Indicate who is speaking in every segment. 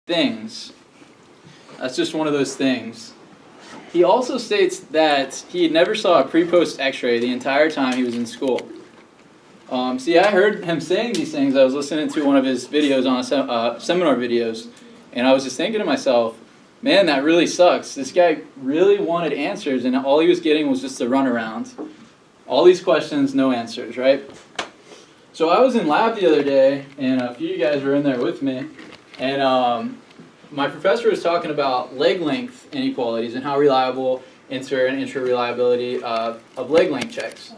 Speaker 1: things. That's just one of those things. He also states that he never saw a pre-post x-ray the entire time he was in school. See, I heard him saying these things. I was listening to one of his videos on seminar videos, and I was just thinking to myself, man, that really sucks. This guy really wanted answers, and all he was getting was just a runaround. All these questions, no answers, right? So I was in lab the other day, and a few of you guys were in there with me, and my professor was talking about leg length inequalities and how reliable inter and intra-reliability of leg length checks.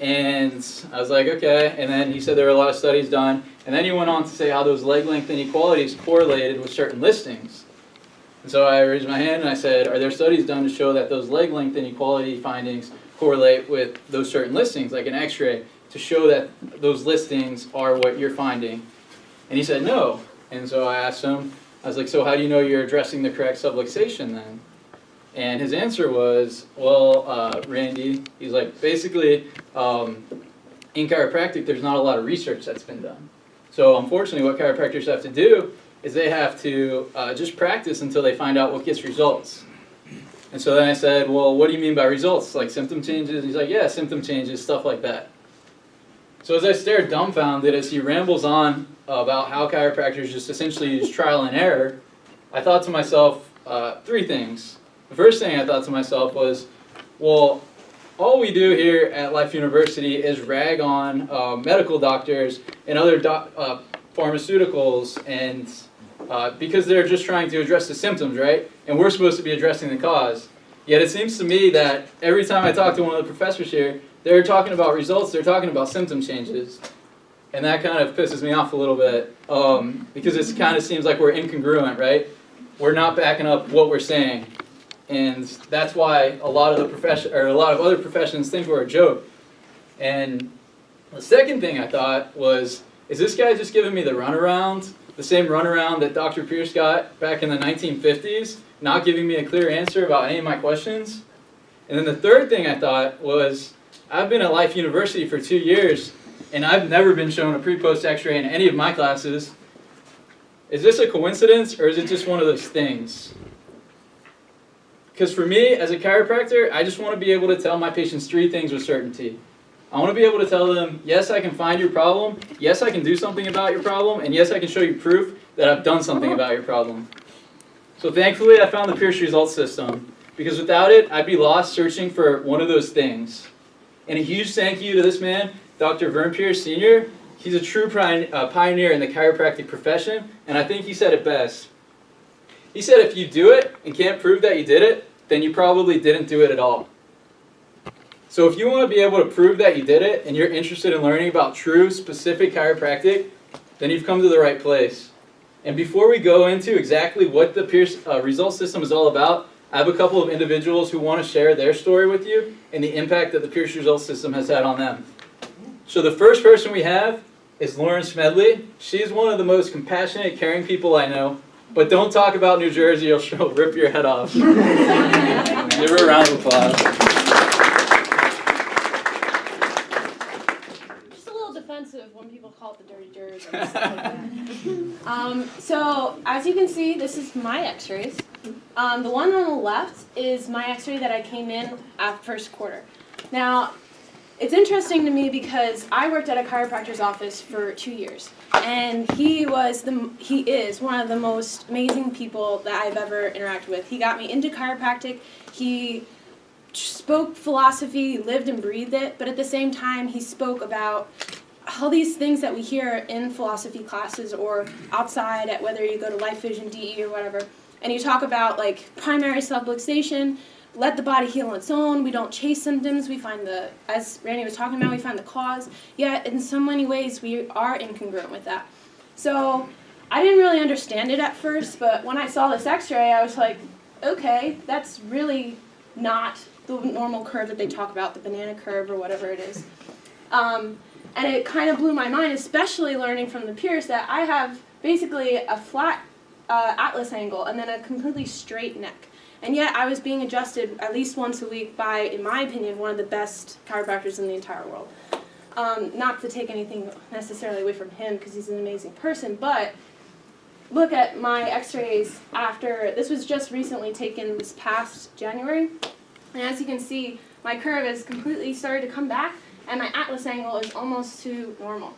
Speaker 1: And I was like, okay. And then he said there were a lot of studies done. And then he went on to say how those leg length inequalities correlated with certain listings. And so I raised my hand and I said, are there studies done to show that those leg length inequality findings correlate with those certain listings, like an x-ray, to show that those listings are what you're finding? And he said no. And so I asked him, I was like, so how do you know you're addressing the correct subluxation then? And his answer was, well, Randy, he's like, basically, in chiropractic, there's not a lot of research that's been done. So unfortunately, what chiropractors have to do is they have to just practice until they find out what gets results. And so then I said, well, what do you mean by results? Like symptom changes? He's like, yeah, symptom changes, stuff like that. So as I stared dumbfounded as he rambles on about how chiropractors just essentially use trial and error, I thought to myself three things. The first thing I thought to myself was, well, all we do here at Life University is rag on medical doctors and other pharmaceuticals, and because they're just trying to address the symptoms, right? And we're supposed to be addressing the cause. Yet it seems to me that every time I talk to one of the professors here, they're talking about results, they're talking about symptom changes. And that kind of pisses me off a little bit, because it kind of seems like we're incongruent, right? We're not backing up what we're saying. And that's why a lot of other professions think we're a joke. And the second thing I thought was, is this guy just giving me the runaround? The same runaround that Dr. Pierce got back in the 1950s, not giving me a clear answer about any of my questions? And then the third thing I thought was, I've been at Life University for 2 years, and I've never been shown a pre-post x-ray in any of my classes. Is this a coincidence, or is it just one of those things? Because for me, as a chiropractor, I just want to be able to tell my patients three things with certainty. I want to be able to tell them, yes, I can find your problem, yes, I can do something about your problem, and yes, I can show you proof that I've done something about your problem. So thankfully, I found the Pierce Results System, because without it, I'd be lost searching for one of those things. And a huge thank you to this man, Dr. Vern Pierce Sr. He's a true pioneer in the chiropractic profession, and I think he said it best. He said if you do it and can't prove that you did it, then you probably didn't do it at all. So if you want to be able to prove that you did it and you're interested in learning about true, specific chiropractic, then you've come to the right place. And before we go into exactly what the Pierce Results System is all about, I have a couple of individuals who want to share their story with you and the impact that the Pierce Results System has had on them. So the first person we have is Lauren Smedley. She's one of the most compassionate, caring people I know. But don't talk about New Jersey or she'll rip your head off. Give her a round of applause.
Speaker 2: Just a little defensive when people call it the dirty Jersey and stuff like that. So, as you can see, this is my x-rays. The one on the left is my x-ray that I came in at first quarter. Now, it's interesting to me because I worked at a chiropractor's office for 2 years, and he is one of the most amazing people that I've ever interacted with. He got me into chiropractic. He spoke philosophy, lived and breathed it, but at the same time, he spoke about all these things that we hear in philosophy classes or outside at whether you go to Life Vision, DE, or whatever, and you talk about like primary subluxation. Let the body heal on its own. We don't chase symptoms. We find as Randy was talking about, we find the cause. Yet, in so many ways, we are incongruent with that. So, I didn't really understand it at first, but when I saw this x-ray, I was like, okay, that's really not the normal curve that they talk about, the banana curve or whatever it is. And it kind of blew my mind, especially learning from the Pierce that I have basically a flat atlas angle and then a completely straight neck. And yet I was being adjusted at least once a week by, in my opinion, one of the best chiropractors in the entire world. Not to take anything necessarily away from him because he's an amazing person, but look at my x-rays after, this was just recently taken this past January, and as you can see, my curve has completely started to come back, and my atlas angle is almost to normal.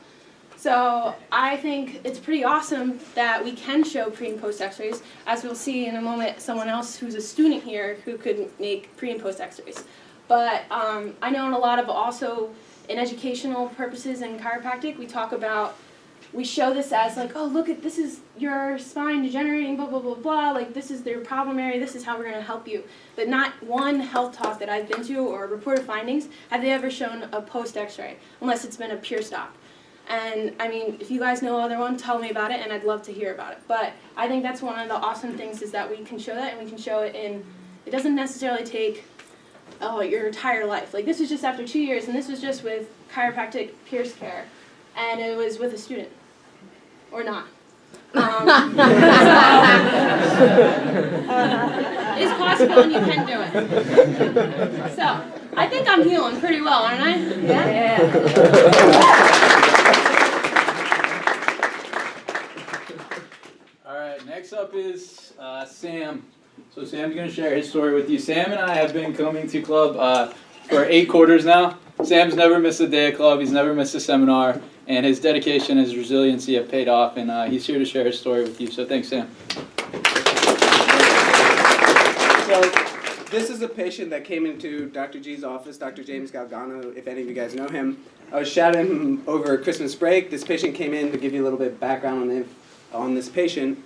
Speaker 2: So I think it's pretty awesome that we can show pre and post x-rays, as we'll see in a moment someone else who's a student here who could make pre and post x-rays. But I know in a lot of also in educational purposes in chiropractic, we show this as like, oh, look at, this is your spine degenerating, blah, blah, blah, blah, like this is their problem area, this is how we're going to help you. But not one health talk that I've been to or reported findings have they ever shown a post x-ray, unless it's been a pure stop. And I mean, if you guys know other one, tell me about it, and I'd love to hear about it. But I think that's one of the awesome things is that we can show that, and we can show it in, it doesn't necessarily take your entire life. Like this was just after 2 years, and this was just with chiropractic Pierce Care, and it was with a student, or not. It's possible, and you can do it. So I think I'm healing pretty well, aren't I? Yeah.
Speaker 1: All right, next up is Sam. So Sam's going to share his story with you. Sam and I have been coming to club for 8 quarters now. Sam's never missed a day of club. He's never missed a seminar. And his dedication and his resiliency have paid off. And he's here to share his story with you. So thanks, Sam.
Speaker 3: So this is a patient that came into Dr. G's office, Dr. James Galgano, if any of you guys know him. I was shadowing him over Christmas break. This patient came in to give you a little bit of background on this patient.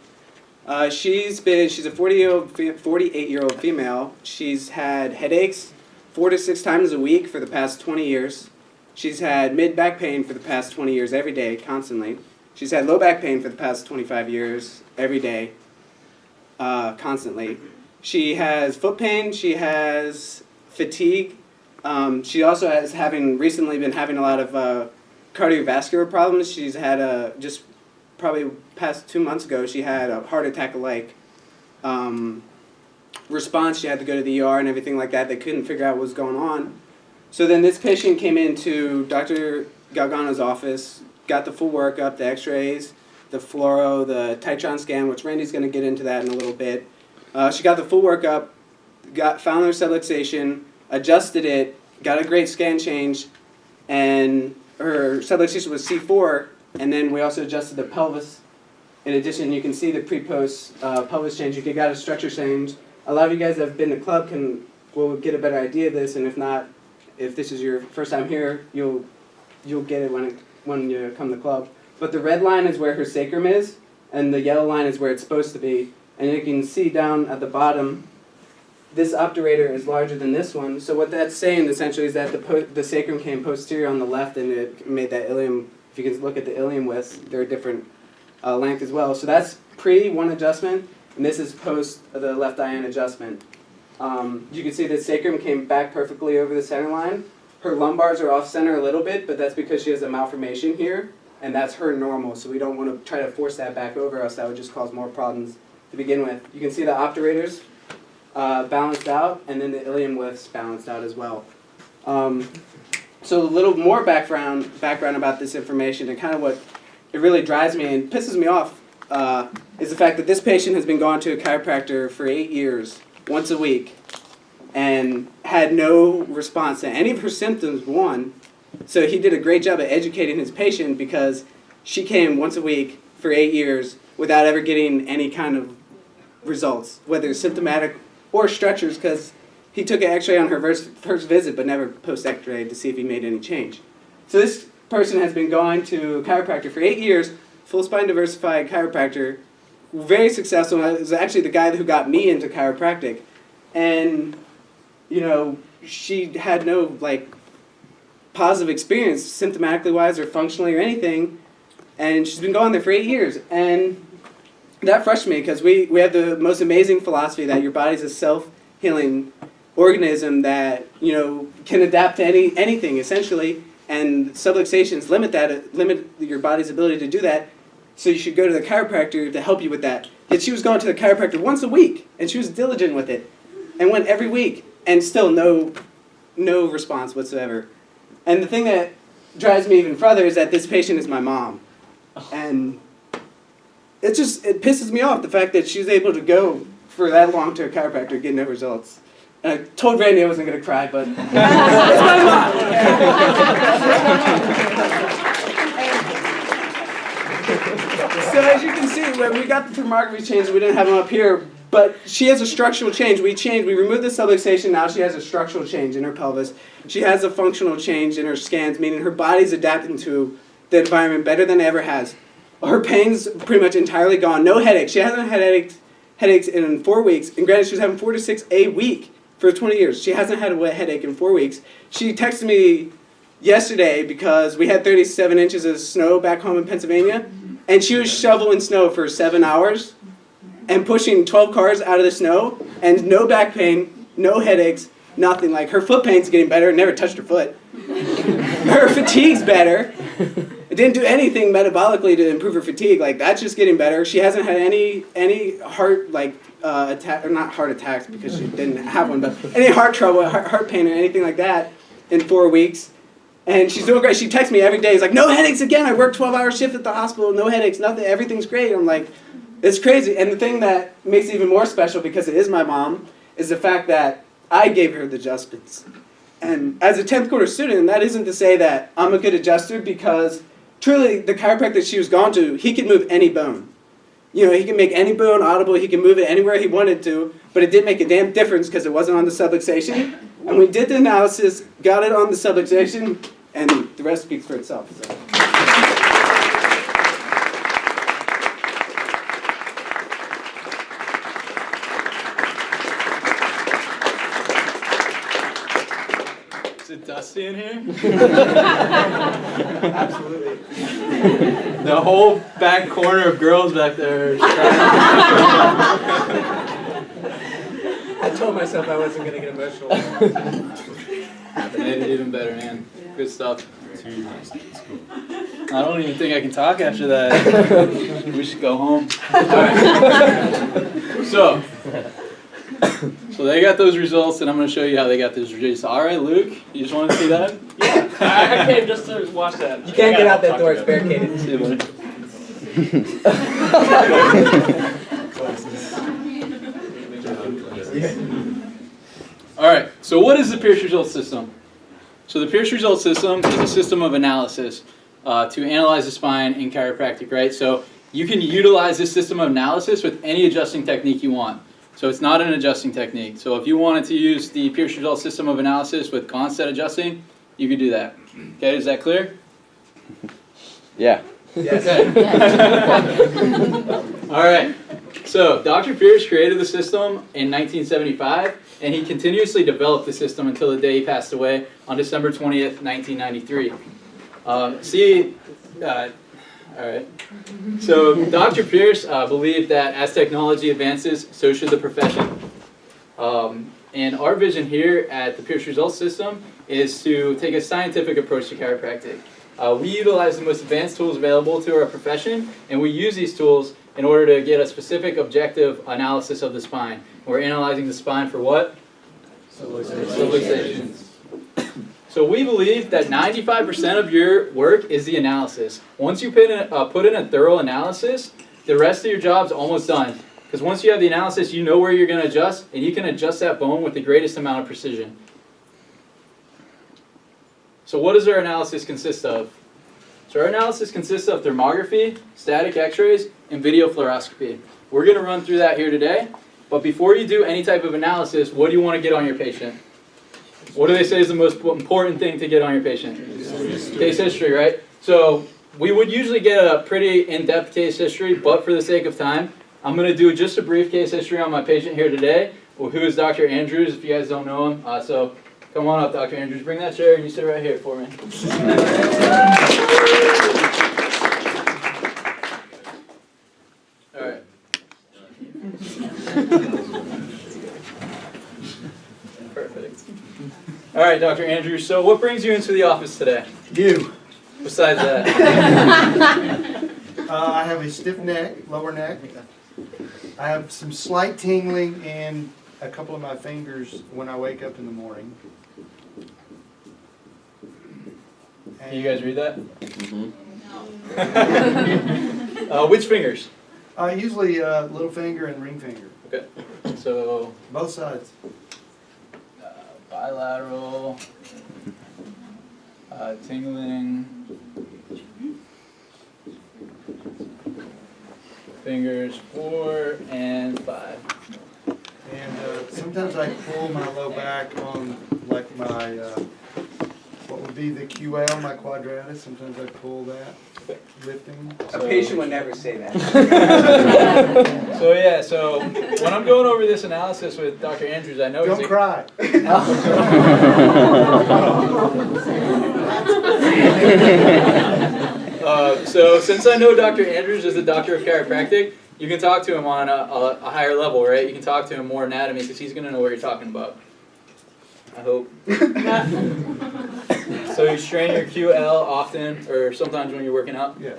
Speaker 3: She's a 48-year-old female. She's had headaches 4 to 6 times a week for the past 20 years. She's had mid-back pain for the past 20 years every day, constantly. She's had low back pain for the past 25 years every day, constantly. She has foot pain. She has fatigue. She also has recently been having a lot of cardiovascular problems. She's had just probably past 2 months ago, she had a heart attack-like response. She had to go to the ER and everything like that. They couldn't figure out what was going on. So then this patient came into Dr. Galgano's office, got the full workup, the x-rays, the fluoro, the Titron scan, which Randy's going to get into that in a little bit. She got the full workup, found her subluxation, adjusted it, got a great scan change, and her subluxation was C4, and then we also adjusted the pelvis. In addition, you can see the pre-post pelvis change. You got a structure change. A lot of you guys that have been to club will get a better idea of this, and if not, if this is your first time here, you'll get it when you come to club. But the red line is where her sacrum is, and the yellow line is where it's supposed to be. And you can see down at the bottom, this obturator is larger than this one. So what that's saying essentially is that the sacrum came posterior on the left, and it made that ilium. If you can look at the ilium widths, they're a different length as well. So that's pre one adjustment, and this is post the left IN adjustment. You can see the sacrum came back perfectly over the center line. Her lumbars are off center a little bit, but that's because she has a malformation here, and that's her normal. So we don't want to try to force that back over, else that would just cause more problems to begin with. You can see the obturators balanced out, and then the ilium widths balanced out as well. So a little more background about this information, and kind of what it really drives me and pisses me off is the fact that this patient has been going to a chiropractor for 8 years, once a week, and had no response to any of her symptoms, one. So he did a great job at educating his patient because she came once a week for 8 years without ever getting any kind of results, whether symptomatic or structures, because he took an x-ray on her first visit but never post-x-ray to see if he made any change. So this person has been going to a chiropractor for 8 years, full spine diversified chiropractor, very successful. It was actually the guy who got me into chiropractic. And, you know, she had no, positive experience, symptomatically wise or functionally or anything. And she's been going there for 8 years. And that frustrated me because we have the most amazing philosophy that your body's a self-healing organism that, can adapt to anything, essentially. And subluxations limit your body's ability to do that. So you should go to the chiropractor to help you with that. Yet she was going to the chiropractor once a week, and she was diligent with it, and went every week, and still no response whatsoever. And the thing that drives me even further is that this patient is my mom. And it pisses me off the fact that she's able to go for that long to a chiropractor, get no results. And I told Randy I wasn't going to cry, but it's my mom. So as you can see, when we got the thermography changed, we didn't have them up here, but she has a structural change. We removed the subluxation, now she has a structural change in her pelvis. She has a functional change in her scans, meaning her body's adapting to the environment better than it ever has. Her pain's pretty much entirely gone. No headaches. She hasn't had headaches in 4 weeks. And granted, she was having 4 to 6 a week for 20 years. She hasn't had a wet headache in 4 weeks. She texted me yesterday because we had 37 inches of snow back home in Pennsylvania. And she was shoveling snow for 7 hours and pushing 12 cars out of the snow. And no back pain, no headaches, nothing. Like, her foot pain's getting better. Never touched her foot. Her fatigue's better. It didn't do anything metabolically to improve her fatigue. Like, that's just getting better. She hasn't had any heart attack, or not heart attacks because she didn't have one, but any heart trouble, heart pain, or anything like that in 4 weeks. And she's doing great. She texts me every day. She's like, no headaches again. I worked 12-hour shift at the hospital. No headaches, nothing. Everything's great. I'm like, it's crazy. And the thing that makes it even more special, because it is my mom, is the fact that I gave her the adjustments. And as a 10th quarter student, that isn't to say that I'm a good adjuster, because truly the chiropractor she was gone to, he could move any bone. You know, he can make any bone audible. He can move it anywhere he wanted to, but it didn't make a damn difference because it wasn't on the subluxation. And we did the analysis, got it on the subluxation, and the rest speaks for itself. So.
Speaker 1: Is it dusty in here?
Speaker 3: Absolutely.
Speaker 1: The whole back corner of girls back there.
Speaker 3: I told myself I wasn't going to get emotional.
Speaker 1: Made it even better, man. Good stuff. I don't even think I can talk after that. We should go home. All right. So they got those results, and I'm going to show you how they got those results. All right, Luke, you just want to see that?
Speaker 4: Yeah, I came just to watch that.
Speaker 3: You can't get out that door, it's barricaded.
Speaker 1: See you, buddy. All right, so what is the Pierce Results System? So the Pierce Results System is a system of analysis to analyze the spine in chiropractic, right? So you can utilize this system of analysis with any adjusting technique you want. So it's not an adjusting technique. So if you wanted to use the Pierce Results System of analysis with constant adjusting, you could do that. Okay, is that clear?
Speaker 5: Yeah.
Speaker 3: Yes.
Speaker 1: Okay. All right. So Dr. Pierce created the system in 1975, and he continuously developed the system until the day he passed away on December 20th, 1993. All right. So Dr. Pierce believed that as technology advances, so should the profession. And our vision here at the Pierce Results System is to take a scientific approach to chiropractic. We utilize the most advanced tools available to our profession, and we use these tools in order to get a specific objective analysis of the spine. We're analyzing the spine for what? Subluxations. So we believe that 95% of your work is the analysis. Once you put in a thorough analysis, the rest of your job's almost done. Because once you have the analysis, you know where you're going to adjust, and you can adjust that bone with the greatest amount of precision. So what does our analysis consist of? So our analysis consists of thermography, static x-rays, and video fluoroscopy. We're going to run through that here today. But before you do any type of analysis, what do you want to get on your patient? What do they say is the most important thing to get on your patient? Case history, right? So we would usually get a pretty in-depth case history, but for the sake of time, I'm going to do just a brief case history on my patient here today, who is Dr. Andrews, if you guys don't know him. So come on up, Dr. Andrews. Bring that chair and you sit right here for me. All right. Perfect. All right, Dr. Andrews. So what brings you into the office today?
Speaker 6: You.
Speaker 1: Besides that.
Speaker 6: I have a stiff neck, lower neck. I have some slight tingling in a couple of my fingers when I wake up in the morning.
Speaker 1: Can you guys read that?
Speaker 5: Mm-hmm.
Speaker 1: Which fingers?
Speaker 6: Usually little finger and ring finger,
Speaker 1: Okay. So
Speaker 6: both sides.
Speaker 1: bilateral, tingling, fingers 4 and 5.
Speaker 6: And sometimes I pull my low back on like my, what would be the QL, my quadratus. Sometimes I pull that, lifting.
Speaker 3: A patient would never say that.
Speaker 1: So yeah, so when I'm going over this analysis with Dr. Andrews, I know
Speaker 6: Don't
Speaker 1: he's
Speaker 6: cry.
Speaker 1: so since I know Dr. Andrews is a doctor of chiropractic, you can talk to him on a higher level, right? You can talk to him more anatomy because he's going to know what you're talking about. I hope. So you strain your QL often, or sometimes when you're working out?
Speaker 6: Yeah.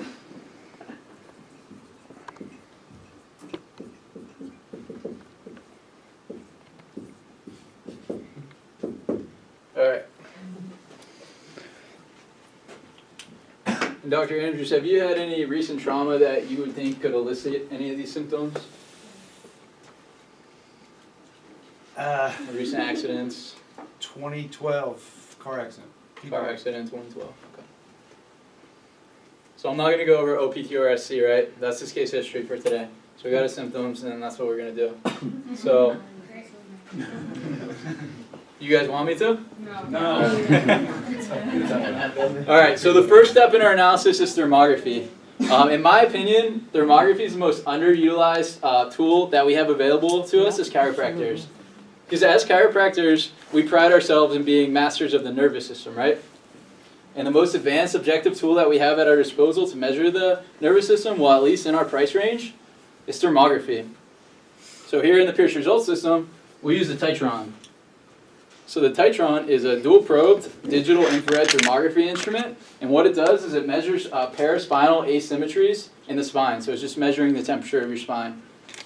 Speaker 1: Alright. Dr. Andrews, have you had any recent trauma that you would think could elicit any of these symptoms? Recent accidents?
Speaker 6: 2012 car accident.
Speaker 1: Car accident 2012. Okay. So I'm not going to go over OPT or SC, right? That's this case history for today. So we got his symptoms, and that's what we're going to do. So, you guys want me to? No. All right. So the first step in our analysis is thermography. In my opinion, thermography is the most underutilized tool that we have available to us as chiropractors. Because as chiropractors, we pride ourselves in being masters of the nervous system, right? And the most advanced objective tool that we have at our disposal to measure the nervous system, well, at least in our price range, is thermography. So here in the Pierce Results System, we use the Titron. So the Titron is a dual-probed digital infrared thermography instrument, and what it does is it measures paraspinal asymmetries in the spine. So it's just measuring the temperature of your spine.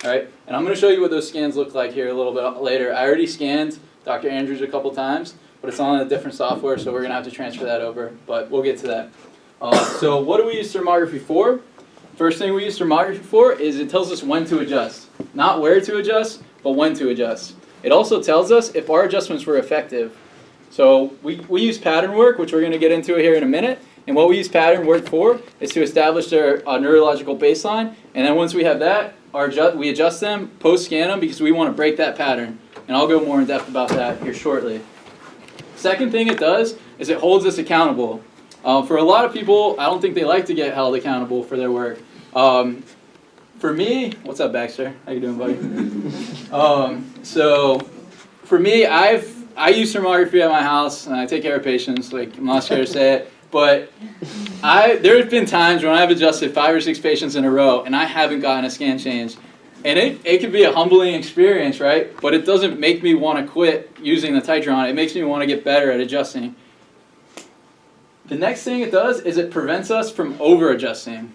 Speaker 1: All right, and I'm going to show you what those scans look like here a little bit later. I already scanned Dr. Andrews a couple times, but it's on a different software, so we're going to have to transfer that over, but we'll get to that. So what do we use thermography for? First thing we use thermography for is it tells us when to adjust. Not where to adjust, but when to adjust. It also tells us if our adjustments were effective. So we use pattern work, which we're going to get into here in a minute. And what we use pattern work for is to establish their neurological baseline. And then once we have that, we adjust them, post-scan them, because we want to break that pattern. And I'll go more in depth about that here shortly. Second thing it does is it holds us accountable. For a lot of people, I don't think they like to get held accountable for their work. For me, what's up, Baxter? How you doing, buddy? So for me, I use thermography at my house, and I take care of patients. Like, I'm not scared to say it, but there have been times when I've adjusted 5 or 6 patients in a row, and I haven't gotten a scan change. And it can be a humbling experience, right? But it doesn't make me want to quit using the Titron. It makes me want to get better at adjusting. The next thing it does is it prevents us from over-adjusting.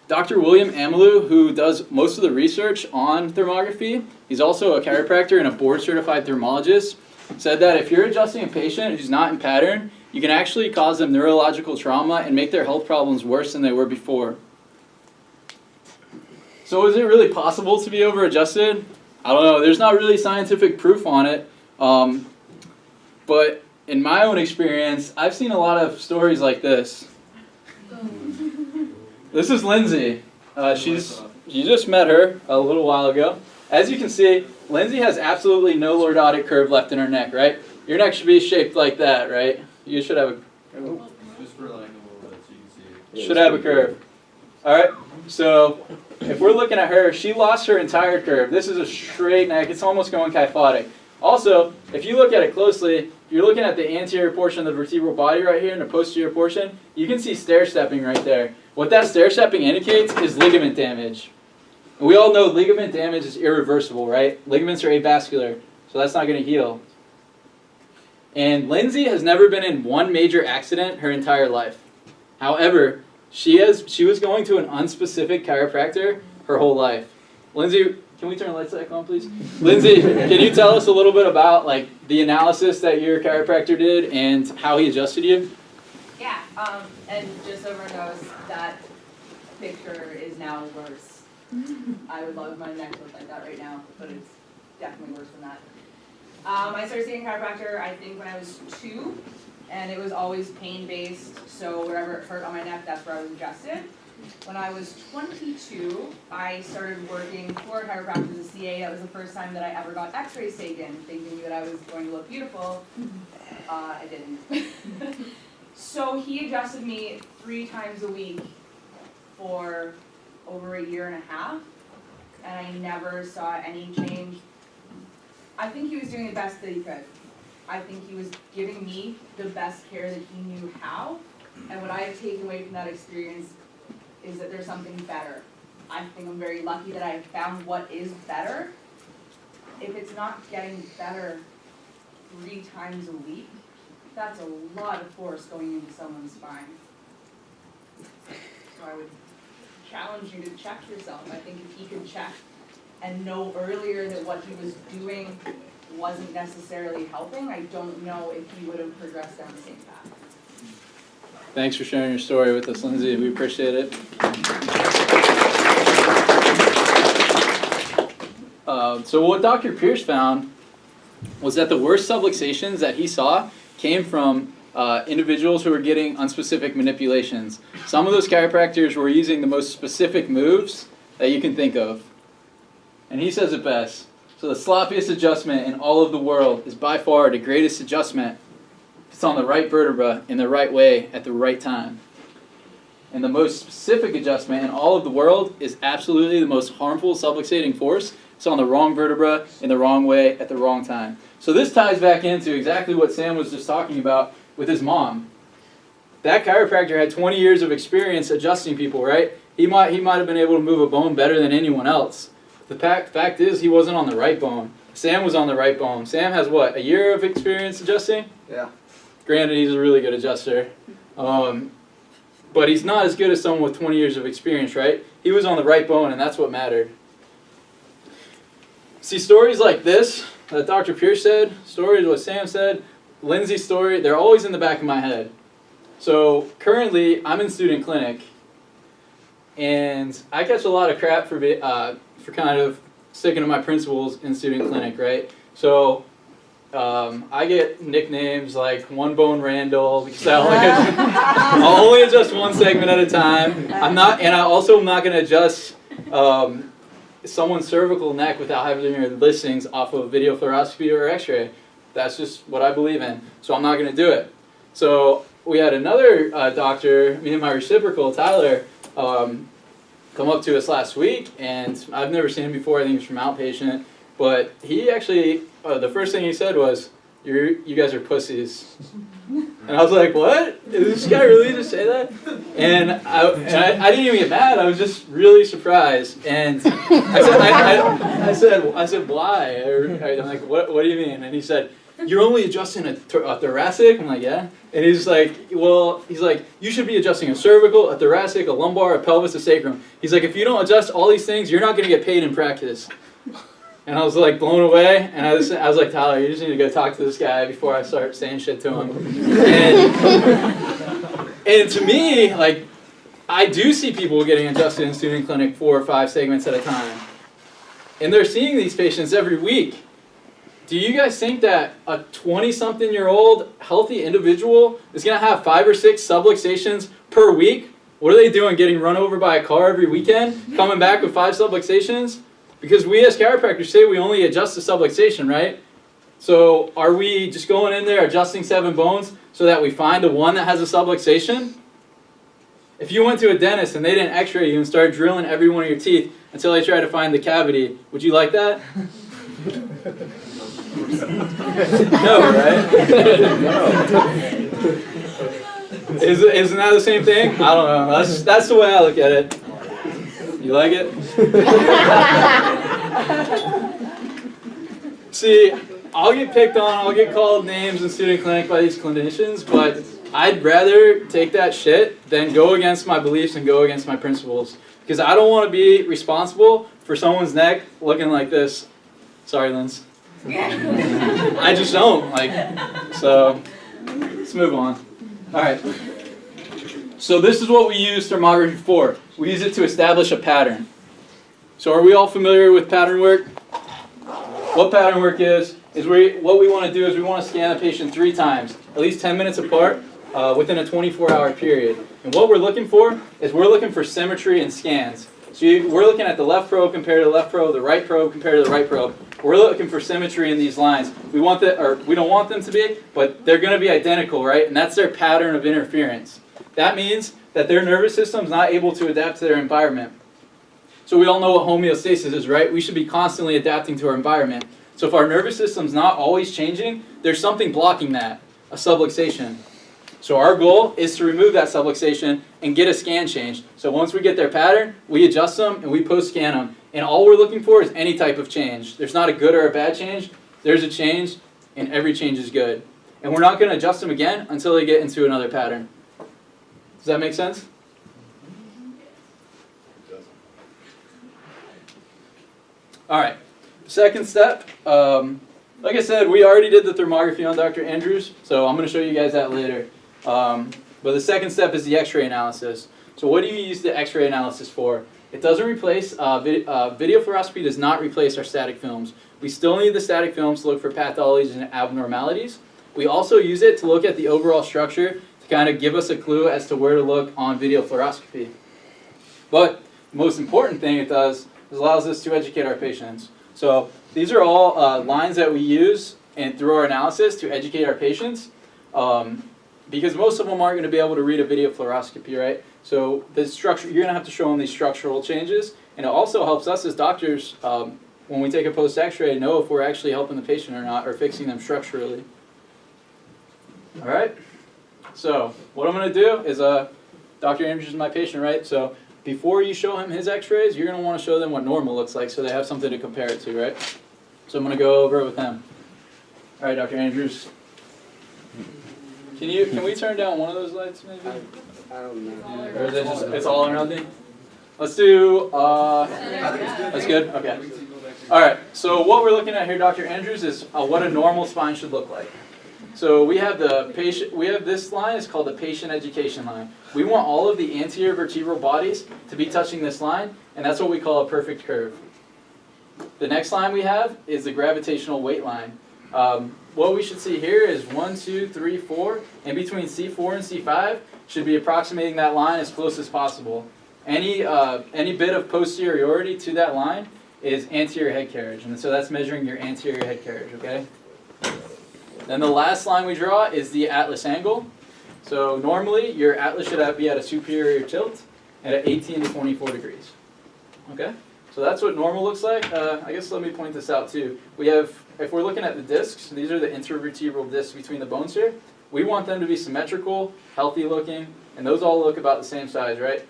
Speaker 1: Dr. William Amelou, who does most of the research on thermography, he's also a chiropractor and a board-certified thermologist, said that if you're adjusting a patient who's not in pattern, you can actually cause them neurological trauma and make their health problems worse than they were before. So is it really possible to be over-adjusted? I don't know. There's not really scientific proof on it. But in my own experience, I've seen a lot of stories like this. This is Lindsay. You just met her a little while ago. As you can see, Lindsay has absolutely no lordotic curve left in her neck, right? Your neck should be shaped like that, right? You should have a...
Speaker 7: Just for like a little bit so you can see it.
Speaker 1: Should have a curve. All right, so if we're looking at her, she lost her entire curve. This is a straight neck. It's almost going kyphotic. Also, if you look at it closely, if you're looking at the anterior portion of the vertebral body right here and the posterior portion, you can see stair stepping right there. What that stair stepping indicates is ligament damage. And we all know ligament damage is irreversible, right? Ligaments are avascular, so that's not going to heal. And Lindsay has never been in one major accident her entire life. However, she was going to an unspecific chiropractor her whole life. Lindsay, can we turn the lights back on, please? Lindsay, can you tell us a little bit about like the analysis that your chiropractor did and how he adjusted you?
Speaker 8: Yeah, and just so everyone knows, that picture is now worse. I would love if my neck looked like that right now, but it's definitely worse than that. I started seeing a chiropractor, I think, when I was 2, and it was always pain-based, so wherever it hurt on my neck, that's where I was adjusted. When I was 22, I started working for a chiropractor as a CA. That was the first time that I ever got x-rays taken, thinking that I was going to look beautiful. I didn't. So he adjusted me 3 times a week for over a year and a half, and I never saw any change. I think he was doing the best that he could. I think he was giving me the best care that he knew how, and what I have taken away from that experience is that there's something better. I think I'm very lucky that I have found what is better. If it's not getting better 3 times a week, that's a lot of force going into someone's spine. So I would challenge you to check yourself. I think if he could check and know earlier that what he was doing wasn't necessarily helping, I don't know if he would have progressed down the same path.
Speaker 1: Thanks for sharing your story with us, Lindsay. We appreciate it. So what Dr. Pierce found was that the worst subluxations that he saw came from individuals who were getting unspecific manipulations. Some of those chiropractors were using the most specific moves that you can think of. And he says it best. So the sloppiest adjustment in all of the world is by far the greatest adjustment. It's on the right vertebra in the right way at the right time. And the most specific adjustment in all of the world is absolutely the most harmful subluxating force. It's on the wrong vertebra in the wrong way at the wrong time. So this ties back into exactly what Sam was just talking about with his mom. That chiropractor had 20 years of experience adjusting people, right? He might have been able to move a bone better than anyone else. The fact is he wasn't on the right bone. Sam was on the right bone. Sam has what, a year of experience adjusting?
Speaker 3: Yeah.
Speaker 1: Granted, he's a really good adjuster. But he's not as good as someone with 20 years of experience, right? He was on the right bone, and that's what mattered. See, stories like this, that Dr. Pierce said, stories what Sam said, Lindsay's story, they're always in the back of my head. So currently, I'm in student clinic, and I catch a lot of crap for kind of sticking to my principles in student clinic, right? So I get nicknames like One Bone Randall because I'll only adjust one segment at a time. I also am not going to adjust someone's cervical neck without having their listings off of video fluoroscopy or X-ray. That's just what I believe in. So I'm not going to do it. So we had another doctor, me and my reciprocal, Tyler, come up to us last week, and I've never seen him before. I think he's from outpatient, but he actually, the first thing he said was, "You guys are pussies," and I was like, "What? Did this guy really just say that?" And I didn't even get mad. I was just really surprised, and I said, "Why?" I'm like, "What do you mean?" And he said, "You're only adjusting a thoracic?" I'm like, "Yeah." And he's like, "You should be adjusting a cervical, a thoracic, a lumbar, a pelvis, a sacrum." He's like, "If you don't adjust all these things, you're not going to get paid in practice." And I was like blown away, and I was like, "Tyler, you just need to go talk to this guy before I start saying shit to him." And to me, like, I do see people getting adjusted in student clinic 4 or 5 segments at a time. And they're seeing these patients every week. Do you guys think that a 20-something-year-old healthy individual is going to have 5 or 6 subluxations per week? What are they doing, getting run over by a car every weekend, coming back with 5 subluxations? Because we as chiropractors say we only adjust the subluxation, right? So are we just going in there adjusting 7 bones so that we find the one that has a subluxation? If you went to a dentist and they didn't x-ray you and started drilling every one of your teeth until they tried to find the cavity, would you like that? No, right? Isn't that the same thing? I don't know. That's the way I look at it. You like it? See, I'll get picked on, I'll get called names in student clinic by these clinicians, but I'd rather take that shit than go against my beliefs and go against my principles. Because I don't want to be responsible for someone's neck looking like this. Sorry, Linz. I just don't. So let's move on. All right. So this is what we use thermography for. We use it to establish a pattern. So are we all familiar with pattern work? What pattern work is what we want to do is we want to scan the patient 3 times, at least 10 minutes apart, within a 24-hour period. And what we're looking for is we're looking for symmetry in scans. So we're looking at the left probe compared to the left probe, the right probe compared to the right probe. We're looking for symmetry in these lines. We want that, or we don't want them to be, but they're going to be identical, right? And that's their pattern of interference. That means that their nervous system's not able to adapt to their environment. So we all know what homeostasis is, right? We should be constantly adapting to our environment. So if our nervous system's not always changing, there's something blocking that, a subluxation. So our goal is to remove that subluxation and get a scan change. So once we get their pattern, we adjust them and we post-scan them. And all we're looking for is any type of change. There's not a good or a bad change. There's a change, and every change is good. And we're not going to adjust them again until they get into another pattern. Does that make sense? All right. Second step. Like I said, we already did the thermography on Dr. Andrews, so I'm going to show you guys that later. But the second step is the X-ray analysis. So what do you use the X-ray analysis for? It doesn't replace, video fluoroscopy does not replace our static films. We still need the static films to look for pathologies and abnormalities. We also use it to look at the overall structure to kind of give us a clue as to where to look on video fluoroscopy. But the most important thing it does is allows us to educate our patients. So these are all lines that we use and through our analysis to educate our patients. Because most of them aren't going to be able to read a video fluoroscopy, right? So the structure, you're going to have to show them these structural changes, and it also helps us as doctors when we take a post X-ray know if we're actually helping the patient or not, or fixing them structurally. All right. So what I'm going to do is, Dr. Andrews is my patient, right? So before you show him his X-rays, you're going to want to show them what normal looks like, so they have something to compare it to, right? So I'm going to go over it with him. All right, Dr. Andrews. Can we turn down one of those lights, maybe?
Speaker 3: I don't know.
Speaker 1: Or is it just, it's all or nothing? Let's do, that's good? Okay. All right, so what we're looking at here, Dr. Andrews, is what a normal spine should look like. So we have this line, it's called the patient education line. We want all of the anterior vertebral bodies to be touching this line, and that's what we call a perfect curve. The next line we have is the gravitational weight line. What we should see here is 1, 2, 3, 4, and between C4 and C5 should be approximating that line as close as possible. Any bit of posteriority to that line is anterior head carriage, and so that's measuring your anterior head carriage, okay? Then the last line we draw is the atlas angle. So normally your atlas should be at a superior tilt and at 18 to 24 degrees, okay? So that's what normal looks like. I guess let me point this out too. We have, if we're looking at the discs, these are the intervertebral discs between the bones here. We want them to be symmetrical, healthy looking, and those all look about the same size, right?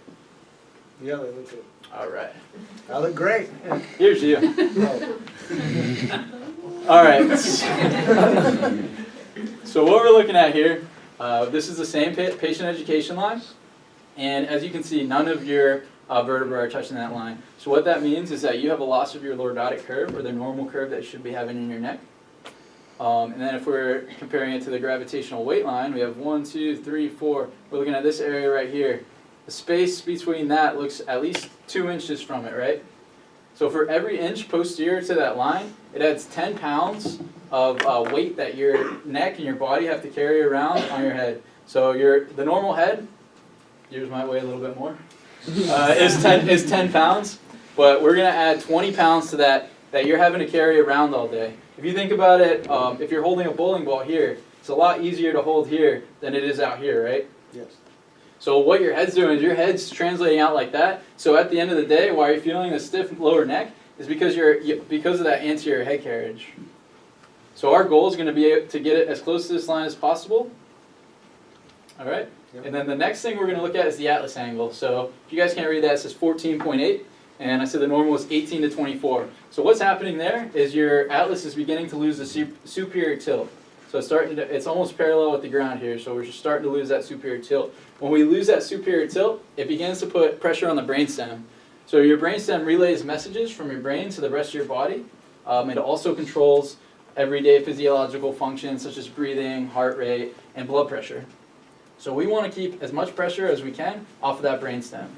Speaker 6: Yeah, they look good.
Speaker 1: All right.
Speaker 6: I look great.
Speaker 1: Here's you.
Speaker 6: Oh.
Speaker 1: All right. So what we're looking at here, this is the same patient education line, and as you can see, none of your vertebrae are touching that line. So what that means is that you have a loss of your lordotic curve, or the normal curve that you should be having in your neck. And then if we're comparing it to the gravitational weight line, we have 1, 2, 3, 4. We're looking at this area right here. The space between that looks at least 2 inches from it, right? So for every inch posterior to that line, it adds 10 pounds of weight that your neck and your body have to carry around on your head. So the normal head, yours might weigh a little bit more, is 10 pounds. But we're going to add 20 pounds to that you're having to carry around all day. If you think about it, if you're holding a bowling ball here, it's a lot easier to hold here than it is out here, right?
Speaker 6: Yes.
Speaker 1: So what your head's doing is your head's translating out like that. So at the end of the day, why you're feeling a stiff lower neck is because of that anterior head carriage. So our goal is going to be to get it as close to this line as possible. All right?
Speaker 6: Yep.
Speaker 1: And then the next thing we're going to look at is the atlas angle. So if you guys can't read that, it says 14.8. And I said the normal is 18 to 24. So what's happening there is your atlas is beginning to lose the superior tilt. So it's almost parallel with the ground here, so we're just starting to lose that superior tilt. When we lose that superior tilt, it begins to put pressure on the brainstem. So your brainstem relays messages from your brain to the rest of your body. It also controls everyday physiological functions such as breathing, heart rate, and blood pressure. So we want to keep as much pressure as we can off of that brainstem.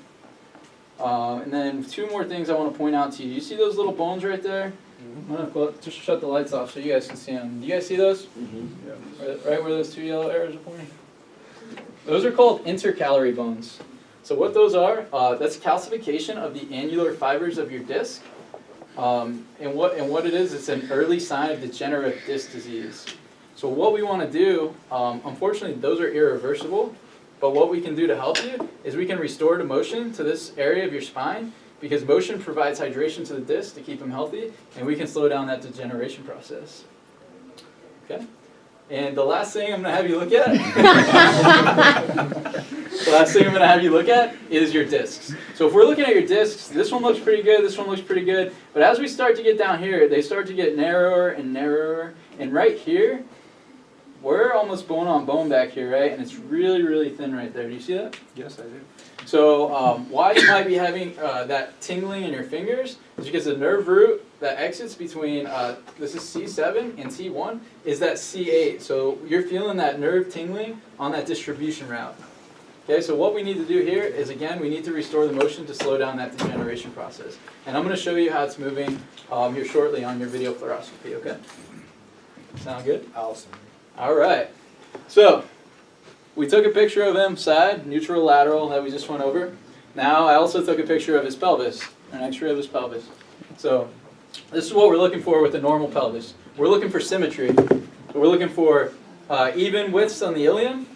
Speaker 1: And then two more things I want to point out to you. You see those little bones right there? I'm gonna just shut the lights off so you guys can see them. Do you guys see those? Right where those two yellow arrows are pointing? Those are called intercalary bones. So what those are, that's calcification of the annular fibers of your disc. And what it is, it's an early sign of degenerative disc disease. So what we want to do, unfortunately those are irreversible, but what we can do to help you is we can restore the motion to this area of your spine, because motion provides hydration to the disc to keep them healthy, and we can slow down that degeneration process. Okay? And the last thing I'm going to have you look at, is your discs. So if we're looking at your discs, this one looks pretty good, this one looks pretty good, but as we start to get down here, they start to get narrower and narrower, and right here, we're almost bone on bone back here, right? And it's really, really thin right there. Do you see that?
Speaker 3: Yes, I do.
Speaker 1: So why you might be having that tingling in your fingers is because the nerve root that exits between, this is C7 and T1, is that C8. So you're feeling that nerve tingling on that distribution route. Okay, so what we need to do here is, again, we need to restore the motion to slow down that degeneration process. And I'm going to show you how it's moving here shortly on your video fluoroscopy, okay? Sound good?
Speaker 6: Awesome.
Speaker 1: All right. So we took a picture of him side, neutral, lateral, that we just went over. Now I also took a picture of his pelvis, an x-ray of his pelvis. So this is what we're looking for with a normal pelvis. We're looking for symmetry. We're looking for even widths on the ilium,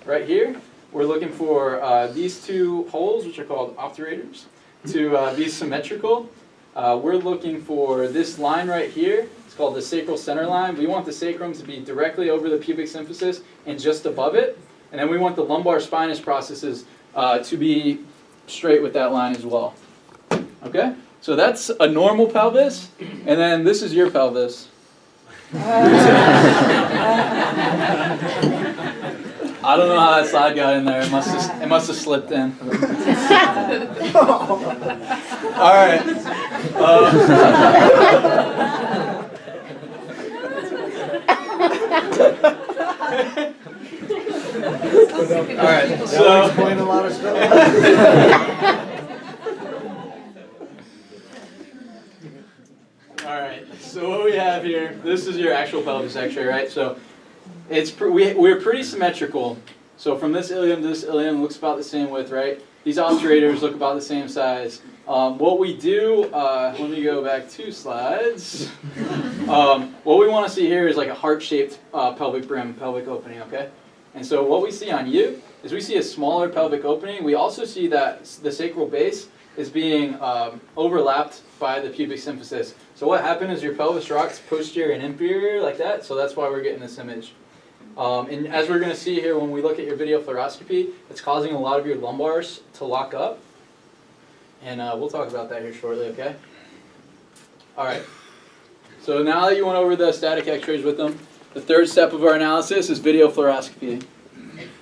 Speaker 1: right here. We're looking for these two holes, which are called obturators, to be symmetrical. We're looking for this line right here. It's called the sacral center line. We want the sacrum to be directly over the pubic symphysis and just above it. And then we want the lumbar spinous processes to be straight with that line as well. Okay? So that's a normal pelvis. And then this is your pelvis. I don't know how that slide got in there. It must have slipped in. All right. All right. So
Speaker 6: Explain a lot of stuff.
Speaker 1: all right. So what we have here, this is your actual pelvis X-ray, right? So we're pretty symmetrical. So from this ilium to this ilium looks about the same width, right? These obturators look about the same size. What we do, let me go back 2 slides. What we want to see here is like a heart-shaped pelvic brim, pelvic opening, okay? And so what we see on you is we see a smaller pelvic opening. We also see that the sacral base is being overlapped by the pubic symphysis. So what happened is your pelvis rocks posterior and inferior like that, so that's why we're getting this image. And as we're going to see here when we look at your video fluoroscopy, it's causing a lot of your lumbars to lock up. And we'll talk about that here shortly, okay? All right. So now that you went over the static x-rays with them, the third step of our analysis is video fluoroscopy.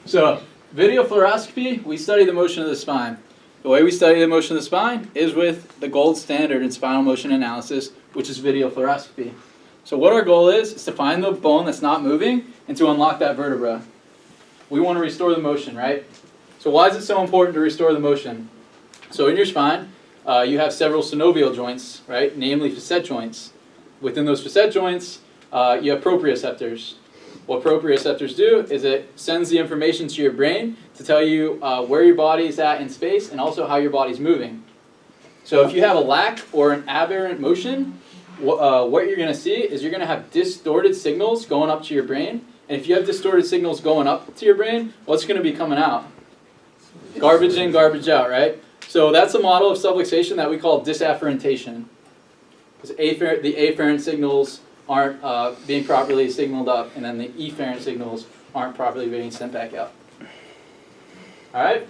Speaker 1: So video fluoroscopy, we study the motion of the spine. The way we study the motion of the spine is with the gold standard in spinal motion analysis, which is video fluoroscopy. So what our goal is to find the bone that's not moving and to unlock that vertebra. We want to restore the motion, right? So why is it so important to restore the motion? So in your spine, you have several synovial joints, right? Namely facet joints. Within those facet joints, you have proprioceptors. What proprioceptors do is it sends the information to your brain to tell you where your body is at in space and also how your body's moving. So if you have a lack or an aberrant motion, what you're going to see is you're going to have distorted signals going up to your brain. And if you have distorted signals going up to your brain, what's going to be coming out? Garbage in, garbage out, right? So that's a model of subluxation that we call disafferentation. Because the afferent signals aren't being properly signaled up, and then the efferent signals aren't properly being sent back out. All right.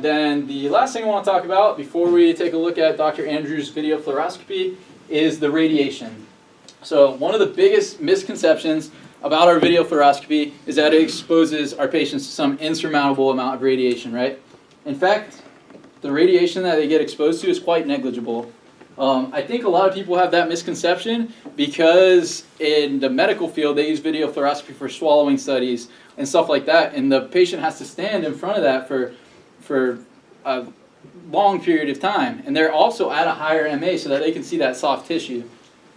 Speaker 1: Then the last thing I want to talk about before we take a look at Dr. Andrews' video fluoroscopy is the radiation. So one of the biggest misconceptions about our video fluoroscopy is that it exposes our patients to some insurmountable amount of radiation, right? In fact, the radiation that they get exposed to is quite negligible. I think a lot of people have that misconception because in the medical field they use video fluoroscopy for swallowing studies and stuff like that, and the patient has to stand in front of that for long period of time, and they're also at a higher MA so that they can see that soft tissue.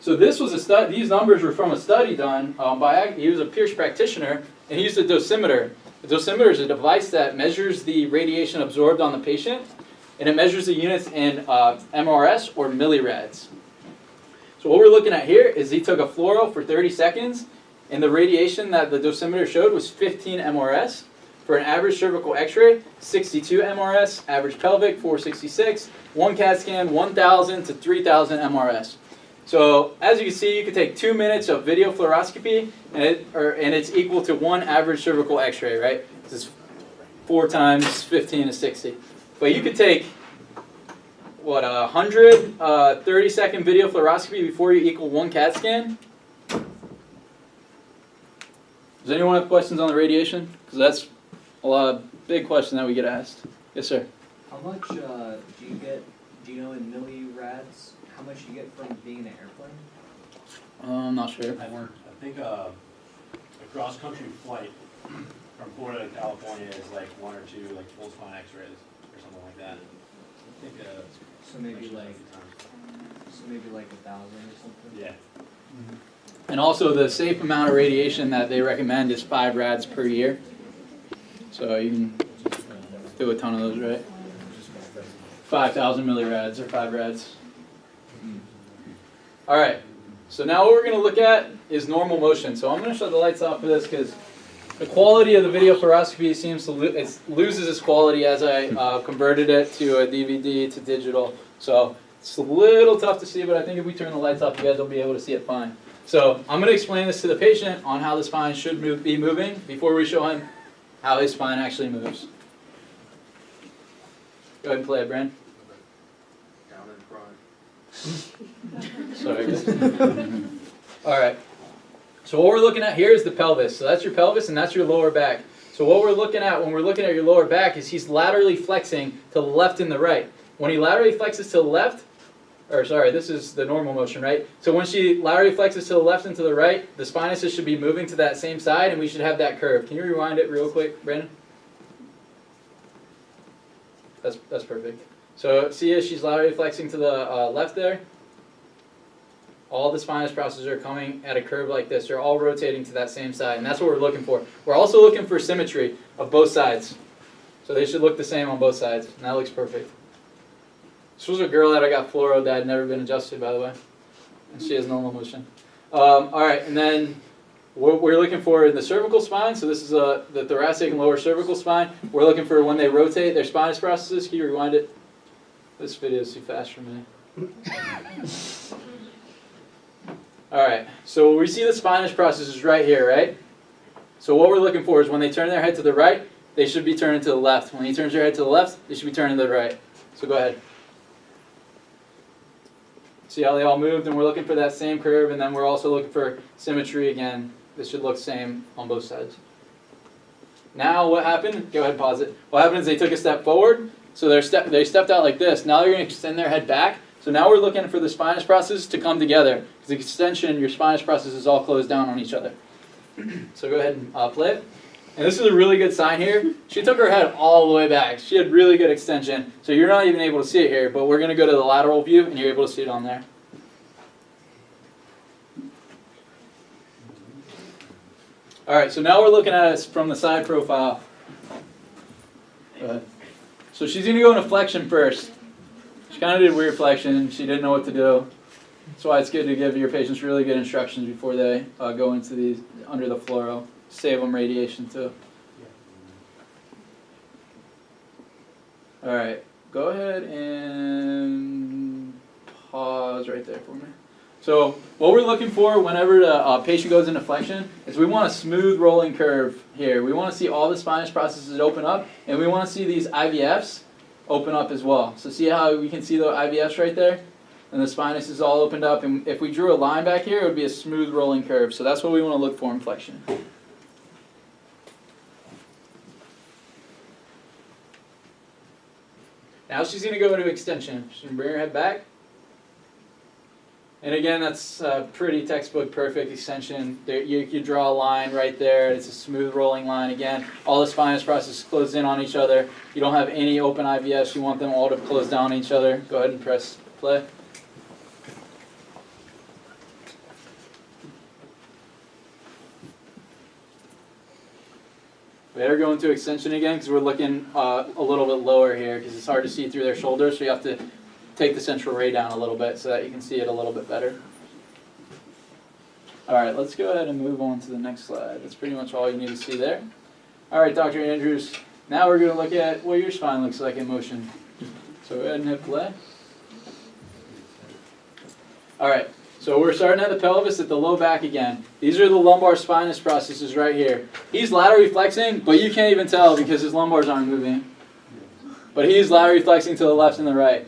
Speaker 1: So this was a study. These numbers were from a study done by. He was a Pierce practitioner, and he used a dosimeter. A dosimeter is a device that measures the radiation absorbed on the patient, and it measures the units in MRS or millirads. So what we're looking at here is he took a fluoro for 30 seconds, and the radiation that the dosimeter showed was 15 MRS. For an average cervical x-ray, 62 MRS, average pelvic, 466, one CAT scan, 1,000 to 3,000 MRS. So as you can see, you could take 2 minutes of video fluoroscopy, and it's equal to one average cervical x-ray, right? This is 4 times 15 is 60. But you could take, what, 100 30-second video fluoroscopy before you equal one CAT scan? Does anyone have questions on the radiation? Because that's a big question that we get asked. Yes, sir.
Speaker 9: How much do you know in millirads, how much you get from being in an airplane?
Speaker 1: I'm not sure.
Speaker 10: I think a cross-country flight from Florida to California is like 1 or 2 like full spine X-rays or something like that. I think
Speaker 9: So maybe like 1,000 or something?
Speaker 10: yeah.
Speaker 1: And also the safe amount of radiation that they recommend is 5 rads per year. So you can do a ton of those, right? 5,000 millirads or 5 rads. All right, so now what we're going to look at is normal motion. So I'm going to shut the lights off for this because the quality of the video fluoroscopy seems to loses its quality as I converted it to a DVD to digital. So it's a little tough to see, but I think if we turn the lights off, you guys will be able to see it fine. So I'm going to explain this to the patient on how the spine should be moving before we show him how his spine actually moves. Go ahead and play it, Brand.
Speaker 7: Down in front.
Speaker 1: Sorry, guys. All right. So what we're looking at here is the pelvis. So that's your pelvis and that's your lower back. So what we're looking at when we're looking at your lower back is he's laterally flexing to the left and the right. When he laterally flexes to the left, or sorry, this is the normal motion, right? So when she laterally flexes to the left and to the right, the spinuses should be moving to that same side and we should have that curve. Can you rewind it real quick, Brandon? That's perfect. So see as she's laterally flexing to the left there? All the spinous processes are coming at a curve like this. They're all rotating to that same side, and that's what we're looking for. We're also looking for symmetry of both sides. So they should look the same on both sides, and that looks perfect. This was a girl that I got fluoro that had never been adjusted, by the way. And she has normal motion. All right, and then what we're looking for in the cervical spine, so this is the thoracic and lower cervical spine. We're looking for when they rotate their spinous processes. Can you rewind it? This video is too fast for me. All right, so we see the spinous processes right here, right? So what we're looking for is when they turn their head to the right, they should be turning to the left. When he turns their head to the left, they should be turning to the right. So go ahead. See how they all moved, and we're looking for that same curve, and then we're also looking for symmetry again. This should look the same on both sides. Now what happened? Go ahead and pause it. What happened is they took a step forward, so they stepped out like this. Now they're going to extend their head back. So now we're looking for the spinous process to come together. Because the extension, your spinous process is all closed down on each other. So go ahead and play it. And this is a really good sign here. She took her head all the way back. She had really good extension. So you're not even able to see it here, but we're going to go to the lateral view, and you're able to see it on there. All right, so now we're looking at it from the side profile. Go ahead. So she's going to go into flexion first. She kind of did weird flexion. She didn't know what to do. That's why it's good to give your patients really good instructions before they go into these under the fluoro. Save them radiation too. All right, go ahead and pause right there for me. So what we're looking for whenever the patient goes into flexion is we want a smooth rolling curve here. We want to see all the spinous processes open up, and we want to see these IVFs open up as well. So see how we can see the IVFs right there? And the spinous is all opened up, and if we drew a line back here, it would be a smooth rolling curve. So that's what we want to look for in flexion. Now she's going to go into extension. She's going to bring her head back. And again, that's a pretty textbook perfect extension. There, you draw a line right there. It's a smooth rolling line. Again, all the spinous processes close in on each other. You don't have any open IVS. You want them all to close down on each other. Go ahead and press play. We better go into extension again because we're looking a little bit lower here because it's hard to see through their shoulders. So you have to take the central ray down a little bit so that you can see it a little bit better. All right, let's go ahead and move on to the next slide. That's pretty much all you need to see there. All right, Dr. Andrews, now we're going to look at what your spine looks like in motion. So go ahead and hit play. All right, so we're starting at the pelvis, at the low back again. These are the lumbar spinous processes right here. He's laterally flexing, but you can't even tell because his lumbars aren't moving. But he's laterally flexing to the left and the right.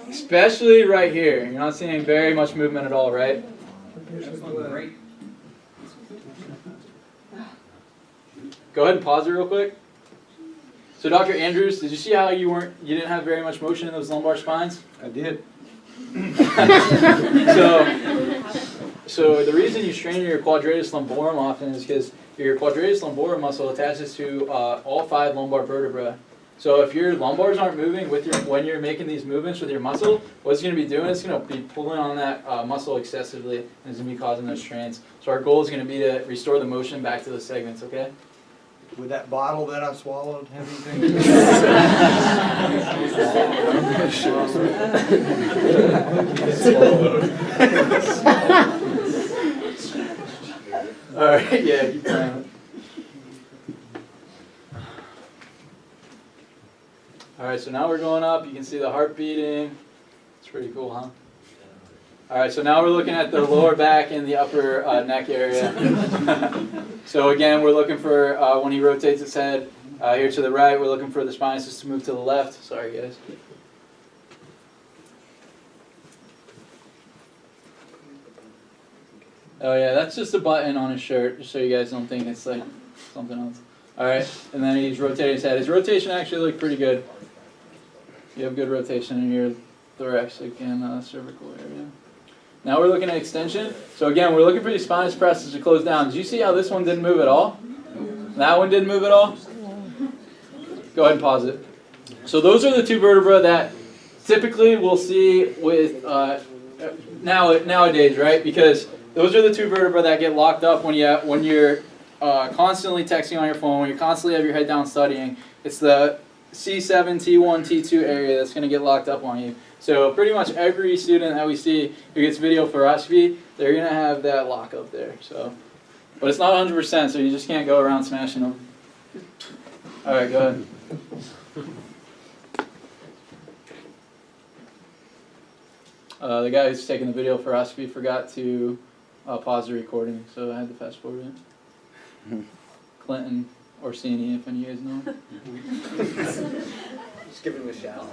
Speaker 1: Especially right here. You're not seeing very much movement at all, right?
Speaker 8: Great.
Speaker 1: Go ahead and pause it real quick. So Dr. Andrews, did you see how you didn't have very much motion in those lumbar spines?
Speaker 6: I did.
Speaker 1: So the reason you strain your quadratus lumborum often is because your quadratus lumborum muscle attaches to all 5 lumbar vertebrae. So if your lumbars aren't moving when you're making these movements with your muscle, what it's going to be doing is going to be pulling on that muscle excessively, and it's going to be causing those strains. So our goal is going to be to restore the motion back to the segments, okay?
Speaker 6: Would that bottle that I swallowed have anything to do
Speaker 1: All right, yeah, keep playing. All right, so now we're going up. You can see the heart beating. It's pretty cool, huh? All right, so now we're looking at the lower back and the upper neck area. So again, we're looking for, when he rotates his head here to the right, we're looking for the spinous to move to the left. Sorry, guys. Oh yeah, that's just a button on his shirt, just so you guys don't think it's like something else. All right, and then he's rotating his head. His rotation actually looked pretty good. You have good rotation in your thoracic and cervical area. Now we're looking at extension. So again, we're looking for these spinous processes to close down. Did you see how this one didn't move at all? That one didn't move at all? Go ahead and pause it. So those are the 2 vertebrae that typically we'll see with nowadays, right? Because those are the 2 vertebrae that get locked up when you're constantly texting on your phone, when you constantly have your head down studying. It's the C7, T1, T2 area that's going to get locked up on you. So pretty much every student that we see who gets video fluoroscopy, they're going to have that lock up there. So, but it's not 100%, so you just can't go around smashing them. All right, go ahead. The guy who's taking the video fluoroscopy forgot to pause the recording, so I had to fast forward it. Clinton Orsini, if any of you guys know him.
Speaker 3: Just give him a shout.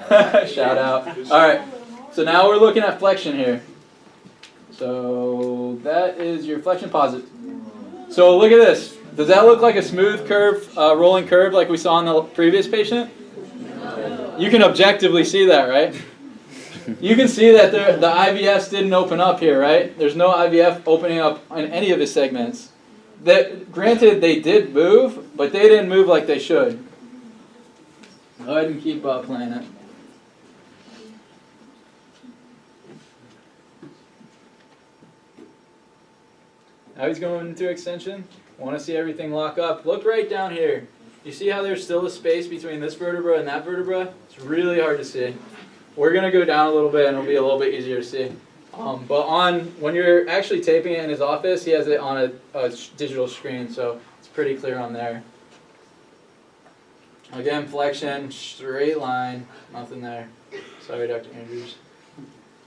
Speaker 1: Shout out. All right, so now we're looking at flexion here. So that is your flexion posit. So look at this. Does that look like a smooth curve, rolling curve like we saw in the previous patient? You can objectively see that, right? You can see that the IVS didn't open up here, right? There's no IVF opening up on any of his segments. Granted, they did move, but they didn't move like they should. Go ahead and keep playing it. Now he's going into extension. Want to see everything lock up. Look right down here. You see how there's still a space between this vertebra and that vertebra? It's really hard to see. We're going to go down a little bit and it'll be a little bit easier to see. But when you're actually taping it in his office, he has it on a digital screen, so it's pretty clear on there. Again, flexion, straight line, nothing there. Sorry, Dr. Andrews.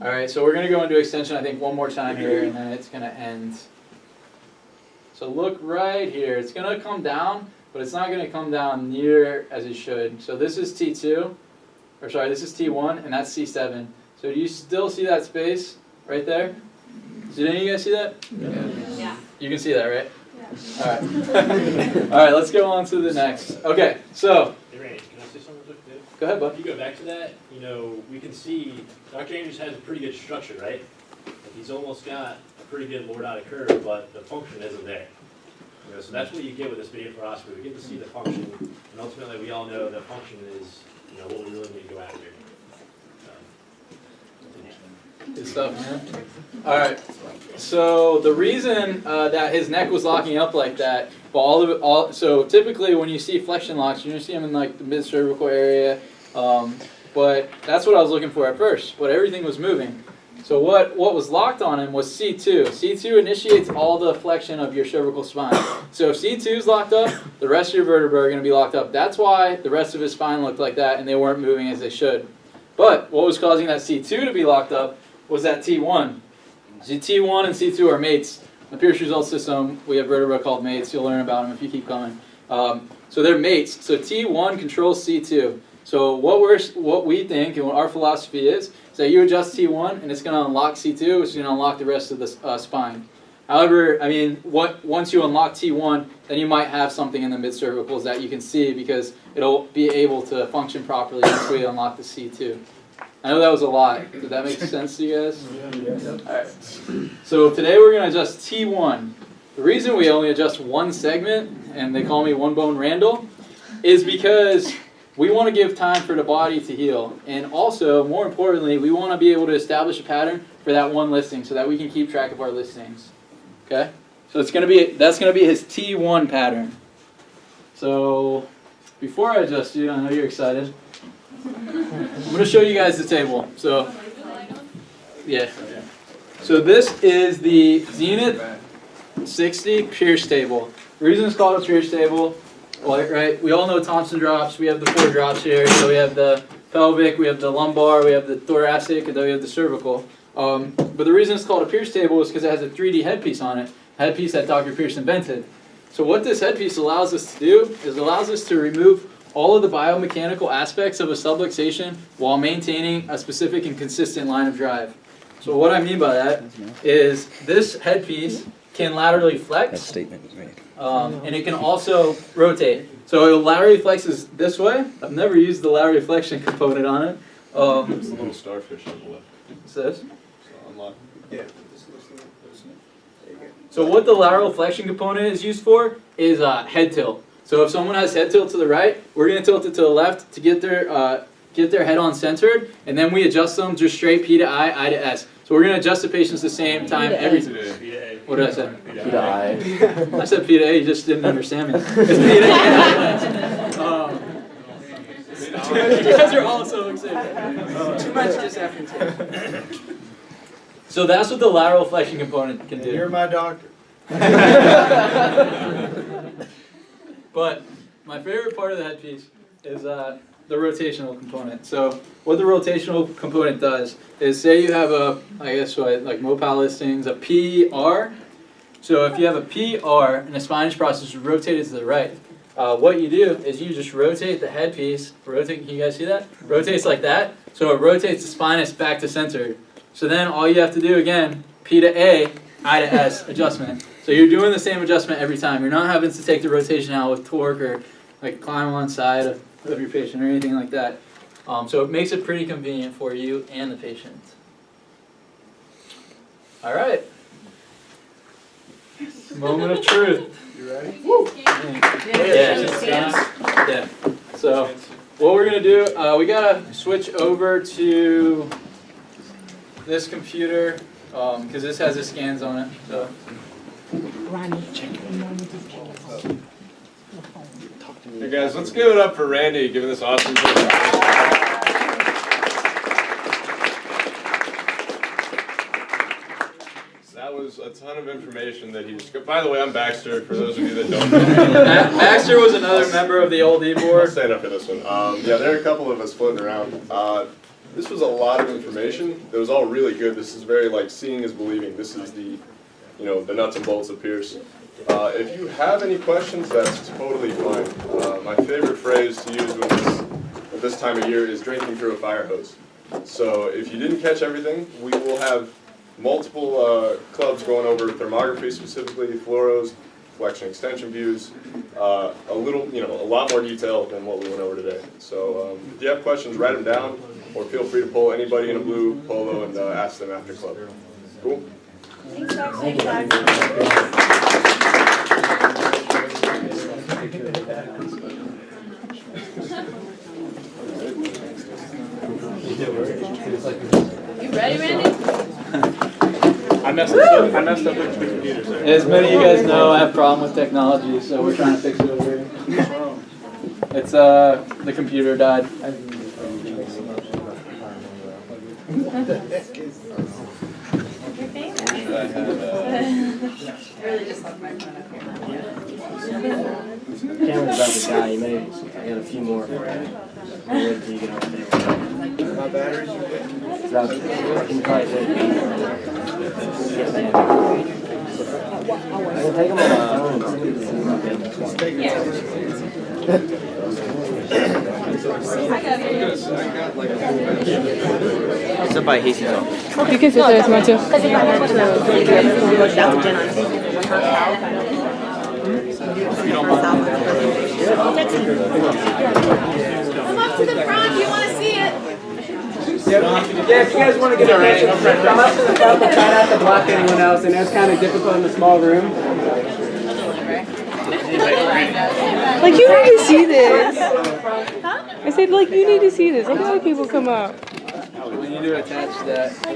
Speaker 1: All right, so we're going to go into extension, I think, one more time here, and then it's going to end. So look right here. It's going to come down, but it's not going to come down near as it should. So this is T2, or sorry, this is T1, and that's C7. So do you still see that space right there? Did any of you guys see that?
Speaker 8: Yeah.
Speaker 1: You can see that, right?
Speaker 8: Yeah.
Speaker 1: All right. All right, let's go on to the next. Okay, so
Speaker 10: Hey, Randy, can I say something real quick, dude?
Speaker 1: Go ahead, bud.
Speaker 10: If you go back to that, you know, we can see Dr. Andrews has a pretty good structure, right? Like he's almost got a pretty good lordotic curve, but the function isn't there. You know, so that's what you get with this video fluoroscopy. We get to see the function, and ultimately we all know that function is, you know, what we really need to go after.
Speaker 1: Good stuff, man. All right. So the reason that his neck was locking up like that, but so typically when you see flexion locks, you're gonna see them in like the mid-cervical area. But that's what I was looking for at first. But everything was moving. So what was locked on him was C2. C2 initiates all the flexion of your cervical spine. So if C2 is locked up, the rest of your vertebrae are going to be locked up. That's why the rest of his spine looked like that and they weren't moving as they should. But what was causing that C2 to be locked up was that T1. See, T1 and C2 are mates. In the Pierce Results System, we have vertebrae called mates. You'll learn about them if you keep coming. So they're mates. So T1 controls C2. So what we think and what our philosophy is that you adjust T1 and it's going to unlock C2, which is going to unlock the rest of the spine. However, I mean, once you unlock T1, then you might have something in the mid-cervicals that you can see because it'll be able to function properly once we unlock the C2. I know that was a lot. Did that make sense to you guys? All right. So today we're going to adjust T1. The reason we only adjust one segment, and they call me One Bone Randall, is because we want to give time for the body to heal. And also, more importantly, we want to be able to establish a pattern for that one listing so that we can keep track of our listings. Okay? So that's going to be his T1 pattern. So before I adjust you, I know you're excited. I'm going to show you guys the table. So, yeah. So this is the Zenith 60 Pierce table. The reason it's called a Pierce table, well, right? We all know Thompson drops. We have the 4 drops here. So we have the pelvic, we have the lumbar, we have the thoracic, and then we have the cervical. But the reason it's called a Pierce table is because it has a 3D headpiece on it. Headpiece that Dr. Pierce invented. So what this headpiece allows us to do is it allows us to remove all of the biomechanical aspects of a subluxation while maintaining a specific and consistent line of drive. So what I mean by that is this headpiece can laterally flex.
Speaker 5: That statement was made.
Speaker 1: And it can also rotate. So it laterally flexes this way. I've never used the lateral flexion component on it.
Speaker 11: It's a little starfish on the left.
Speaker 1: What's this?
Speaker 11: So unlock.
Speaker 3: Yeah.
Speaker 1: So what the lateral flexion component is used for is head tilt. So if someone has head tilt to the right, we're going to tilt it to the left to get their head on centered, and then we adjust them just straight P to I to S. So we're going to adjust the patients the same time every time. What did I say?
Speaker 5: P to I.
Speaker 1: I said P to A, you just didn't understand me. It's P to A. You guys are all so excited.
Speaker 3: Too much just after 10.
Speaker 1: So that's what the lateral flexion component can do.
Speaker 6: You're my doctor.
Speaker 1: But my favorite part of the headpiece is the rotational component. So what the rotational component does is say you have like Mopal listings, a PR. So if you have a PR and the spinous process is rotated to the right, what you do is you just rotate the headpiece. Can you guys see that? Rotates like that. So it rotates the spinous back to center. So then all you have to do again, P to A, I to S adjustment. So you're doing the same adjustment every time. You're not having to take the rotation out with torque or like climb on side of your patient or anything like that. So it makes it pretty convenient for you and the patient. All right. Moment of truth.
Speaker 6: You ready?
Speaker 1: Yeah. So what we're gonna do, we gotta switch over to this computer because this has the scans on it. So.
Speaker 11: Hey guys, let's give it up for Randy giving this awesome presentation. That was a ton of information that he just. By the way, I'm Baxter. For those of you that don't know,
Speaker 1: Baxter was another member of the old
Speaker 11: I'll
Speaker 1: board.
Speaker 11: stand up for this one. Yeah, there are a couple of us floating around. This was a lot of information. It was all really good. This is very like seeing is believing. This is the, the nuts and bolts of Pierce. If you have any questions, that's totally fine. My favorite phrase to use at this time of year is drinking through a fire hose. So if you didn't catch everything, we will have multiple clubs going over thermography specifically, fluoros, flexion extension views, a little, a lot more detail than what we went over today. So if you have questions, write them down, or feel free to pull anybody in a blue polo and ask them after club. Cool?
Speaker 2: Thanks, Doc. Thanks, Doc. You ready, Randy?
Speaker 1: I messed up with the computer. As many of you guys know, I have a problem with technology, so we're trying to fix it over here. It's the computer died.
Speaker 8: Really just left my phone up here.
Speaker 4: Camera's about to die. You may I got a few more for you. I'll wait till you get off there.
Speaker 6: My batteries are dead.
Speaker 4: I can try to I can take them on my
Speaker 5: Somebody hates it all.
Speaker 12: You can sit there if you want to.
Speaker 2: Come up to the front if you want to see it.
Speaker 3: Yeah, if you guys want to get a picture, come up to the front, but try not to block anyone else. And that's kind of difficult in a small room.
Speaker 12: Like, you need to see this. I said, like, you need to see this. Look how many people come up.
Speaker 1: We need to attach that. I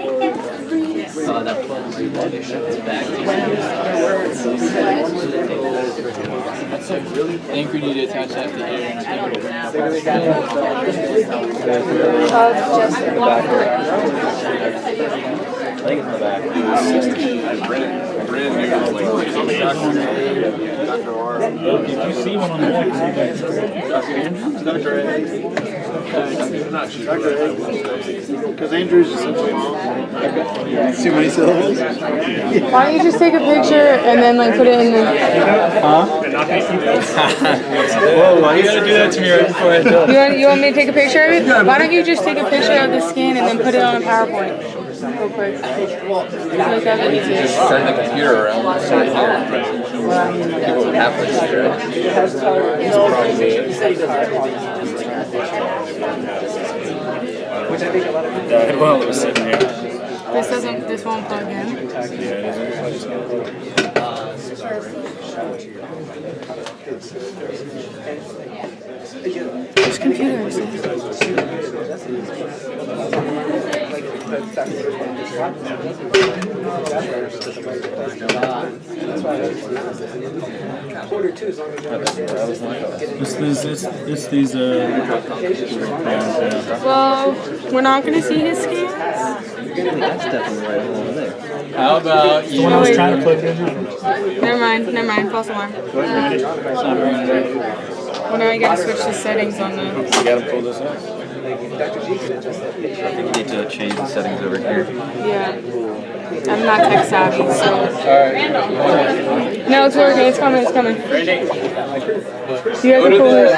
Speaker 1: think we need to attach that to here.
Speaker 5: I think it's in the back.
Speaker 11: Brand new, like, Dr. R.
Speaker 10: If you see one on the wall,
Speaker 11: Dr. A. Not sure.
Speaker 6: Because Andrew's is such a long.
Speaker 3: Too many syllables.
Speaker 12: Why don't you just take a picture and then, like, put it in the...
Speaker 1: Huh? Whoa, why you gotta do that to me right before I do it?
Speaker 12: You want me to take a picture of it? Why don't you just take a picture of the scan and then put it on a PowerPoint? Real quick. Like that would be easier.
Speaker 5: Turn the computer around. People would have to see
Speaker 10: well, it was sitting here.
Speaker 12: This won't plug in. This computer is...
Speaker 10: It's these
Speaker 12: Well, we're not going to see his scans?
Speaker 5: That's definitely right over there.
Speaker 1: How about you?
Speaker 12: When I was
Speaker 10: trying to plug it in.
Speaker 12: Never mind, false alarm. Well, now you gotta switch the settings on the...
Speaker 10: You gotta pull this up.
Speaker 5: I think you need to change the settings over here.
Speaker 12: Yeah. I'm not tech savvy, so...
Speaker 1: Alright.
Speaker 12: No, it's working, it's coming. You have to pull it.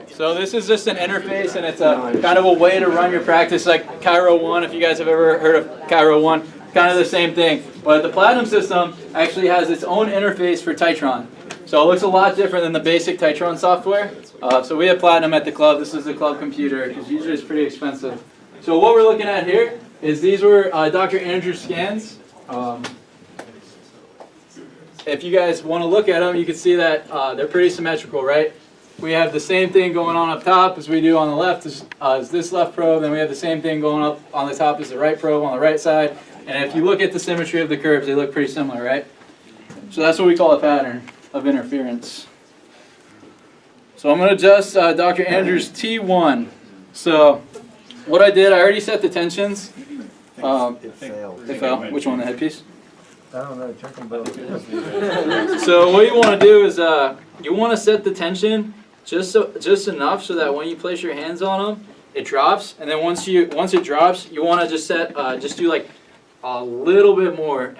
Speaker 1: So this is just an interface, and it's a kind of a way to run your practice like Cairo 1, if you guys have ever heard of Cairo 1. Kind of the same thing. But the Platinum system actually has its own interface for Titron. So it looks a lot different than the basic Titron software. So we have Platinum at the club. This is the club computer, because usually it's pretty expensive. So what we're looking at here is these were Dr. Andrews scans. If you guys want to look at them, you can see that they're pretty symmetrical, right? We have the same thing going on up top as we do on the left as this left probe, and we have the same thing going up on the top as the right probe on the right side. And if you look at the symmetry of the curves, they look pretty similar, right? So that's what we call a pattern of interference. So I'm going to adjust Dr. Andrews T1. So what I did, I already set the tensions.
Speaker 6: It failed.
Speaker 1: It fell. Which one, the headpiece?
Speaker 6: I don't know, check them both.
Speaker 1: So what you want to do is you want to set the tension just enough so that when you place your hands on them, it drops. And then once it drops, you want to just do like a little bit more.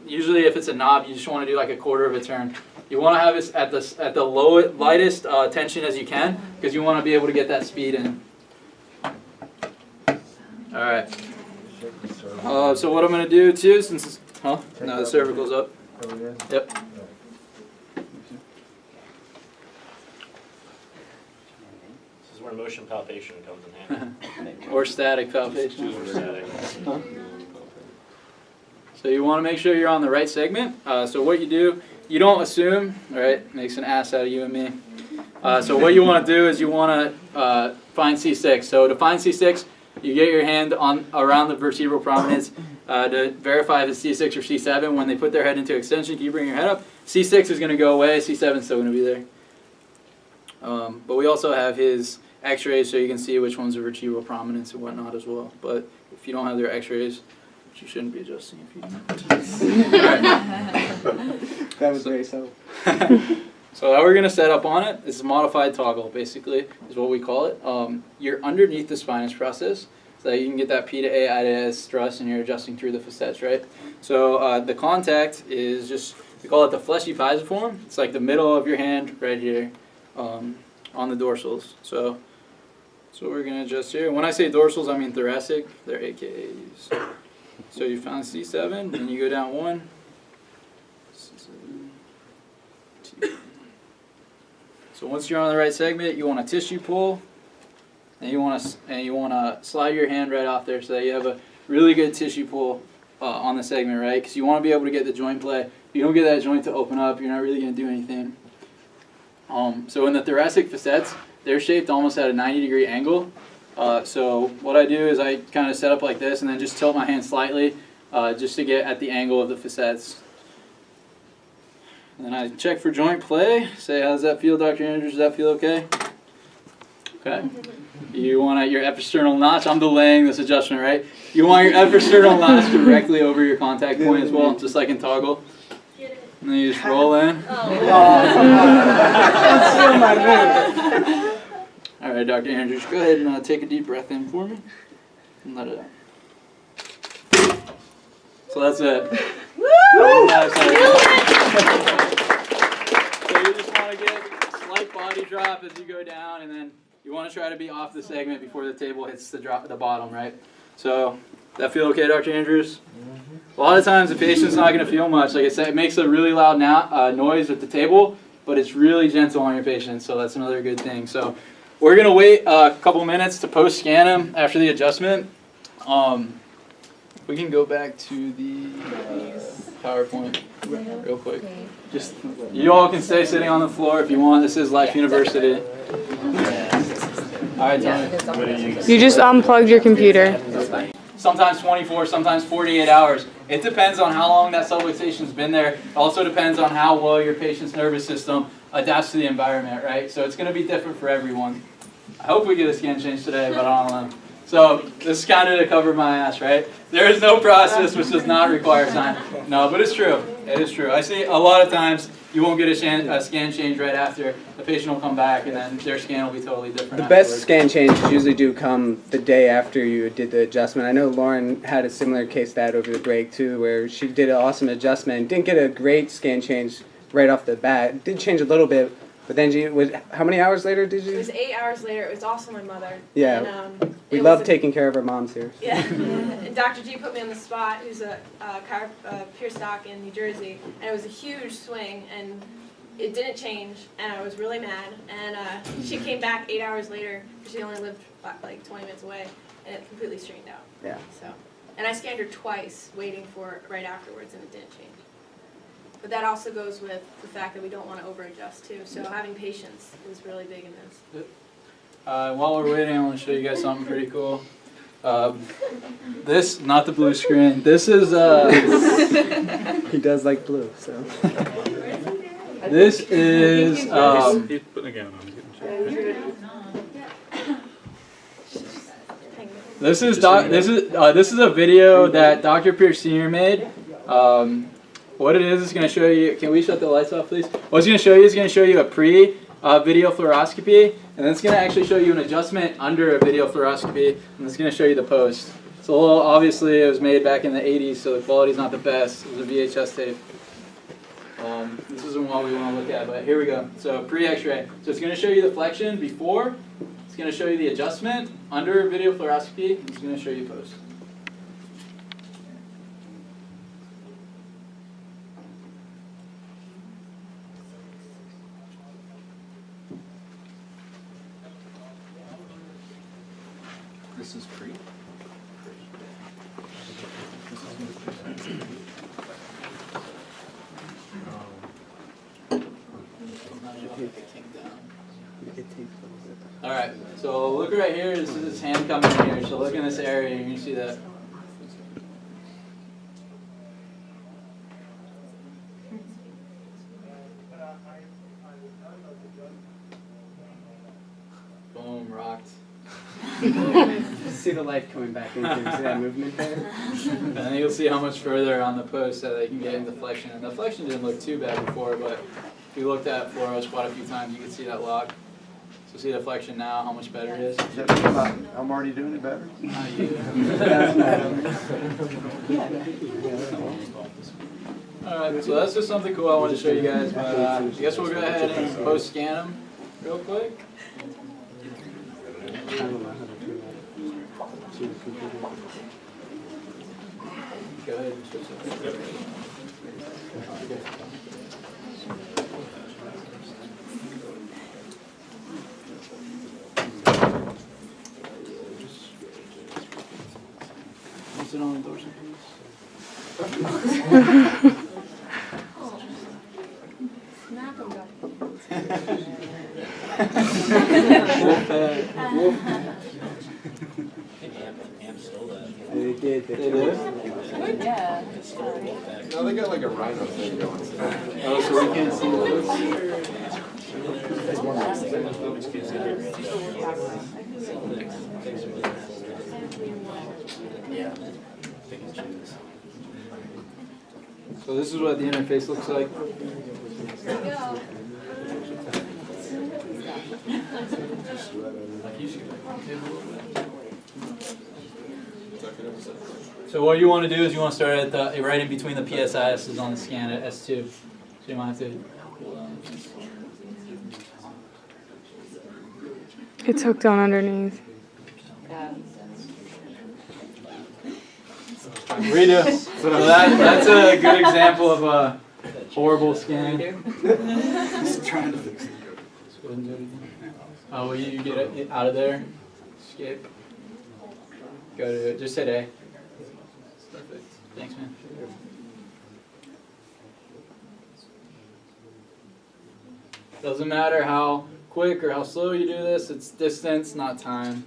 Speaker 1: Usually if it's a knob, you just want to do like a quarter of a turn. You want to have it at the lightest tension as you can, because you want to be able to get that speed in. All right. So what I'm going to do too, since it's, no, the cervical's up. Yep.
Speaker 10: This is where motion palpation comes in handy.
Speaker 1: Or static palpation.
Speaker 10: Or static.
Speaker 1: So you want to make sure you're on the right segment. So what you do, you don't assume, right? Makes an ass out of you and me. So what you want to do is you want to find C6. So to find C6, you get your hand on around the vertebral prominence to verify if it's C6 or C7. When they put their head into extension, can you bring your head up? C6 is going to go away. C7 is still going to be there. But we also have his X-rays, so you can see which ones are vertebral prominence and whatnot as well. But if you don't have their X-rays, which you shouldn't be adjusting if you don't.
Speaker 3: That was very subtle.
Speaker 1: So how we're going to set up on it is a modified toggle, basically, is what we call it. You're underneath the spinous process, so that you can get that P to A, I to S thrust, and you're adjusting through the facets, right? So the contact is just, we call it the fleshy pisiform. It's like the middle of your hand right here on the dorsals. So we're going to adjust here. When I say dorsals, I mean thoracic. They're AKAs. So you found C7, and you go down 1. C7, T1. So once you're on the right segment, you want to tissue pull, and you want to slide your hand right off there so that you have a really good tissue pull on the segment, right? Because you want to be able to get the joint play. If you don't get that joint to open up, you're not really going to do anything. So in the thoracic facets, they're shaped almost at a 90-degree angle. So what I do is I kind of set up like this and then just tilt my hand slightly just to get at the angle of the facets. And then I check for joint play. Say, how does that feel, Dr. Andrews? Does that feel okay? Okay. You want your episternal notch. I'm delaying this adjustment, right? You want your episternal notch directly over your contact point as well, just like in toggle. And then you just roll in. All right, Dr. Andrews, go ahead and take a deep breath in for me and let it out. So that's it. So you just want to get a slight body drop as you go down, and then you want to try to be off the segment before the table hits the bottom, right? So, that feel okay, Dr. Andrews? A lot of times the patient's not going to feel much. Like I said, it makes a really loud noise with the table, but it's really gentle on your patient, so that's another good thing. So we're going to wait a couple minutes to post-scan him after the adjustment. We can go back to the PowerPoint real quick. Just you all can stay sitting on the floor if you want. This is Life University. All right, Tony.
Speaker 12: You just unplugged your computer.
Speaker 1: Sometimes 24, sometimes 48 hours. It depends on how long that subluxation's been there. It also depends on how well your patient's nervous system adapts to the environment, right? So it's going to be different for everyone. I hope we get a scan change today, but I don't know. So this is kind of to cover my ass, right? There is no process which does not require time. No, but it's true. It is true. I see a lot of times you won't get a scan change right after. The patient will come back and then their scan will be totally different.
Speaker 3: The best scan changes usually do come the day after you did the adjustment. I know Lauren had a similar case to that over the break too, where she did an awesome adjustment, didn't get a great scan change right off the bat. Did change a little bit, but then how many hours later did you?
Speaker 2: It was 8 hours later. It was also my mother.
Speaker 3: Yeah.
Speaker 2: And,
Speaker 3: We love taking care of our moms here.
Speaker 2: Yeah. And Dr. G put me on the spot, who's a Pierce Doc in New Jersey, and it was a huge swing, and it didn't change, and I was really mad. And she came back 8 hours later, because she only lived like 20 minutes away, and it completely straightened out.
Speaker 3: Yeah.
Speaker 2: So, and I scanned her twice, waiting for it right afterwards, and it didn't change. But that also goes with the fact that we don't want to over-adjust too. So having patience is really big in this.
Speaker 1: While we're waiting, I want to show you guys something pretty cool. This, not the blue screen. This is.
Speaker 3: He does like blue, so.
Speaker 1: This is.
Speaker 13: He's putting a gown on.
Speaker 1: This is a video that Dr. Pierce Sr. made. What it is going to show you. Can we shut the lights off, please? What it's going to show you is going to show you a pre-video fluoroscopy, and then it's going to actually show you an adjustment under a video fluoroscopy, and it's going to show you the post. So obviously it was made back in the 80s, so the quality's not the best. It was a VHS tape. This isn't what we want to look at, but here we go. So pre-X-ray. So it's going to show you the flexion before. It's going to show you the adjustment under video fluoroscopy. It's going to show you post.
Speaker 9: This is pre.
Speaker 1: Alright, so look right here, this is his hand coming in here, so look in this area and you see that. Boom, rocked.
Speaker 3: See the life coming back into see that movement there?
Speaker 1: And then you'll see how much further on the post that they can get into flexion. And the flexion didn't look too bad before, but if you looked at fluoro quite a few times, you can see that lock. So see the flexion now, how much better it is.
Speaker 6: Does that mean I'm already doing it better?
Speaker 1: Not you. Alright, so that's just something cool I wanted to show you guys, but I guess we'll go ahead and post scan them real quick. Go ahead and switch it. What's it on the dorsal
Speaker 3: They did.
Speaker 1: They did?
Speaker 2: Yeah.
Speaker 11: No, they got like a rhino thing going.
Speaker 1: Oh, so we can't see those? So this is what the interface looks like. So what you want to do is you want to start at the right in between the PSIs is on the scan at S2. So you might have to.
Speaker 12: It's hooked on underneath.
Speaker 1: Redo. So that's a good example of a horrible scan.
Speaker 6: Just trying to fix it.
Speaker 1: Let's go ahead and do it again. Oh, will you get it out of there? Escape. Go to just hit A. Perfect. Thanks, man. Doesn't matter how quick or how slow you do this, it's distance, not time.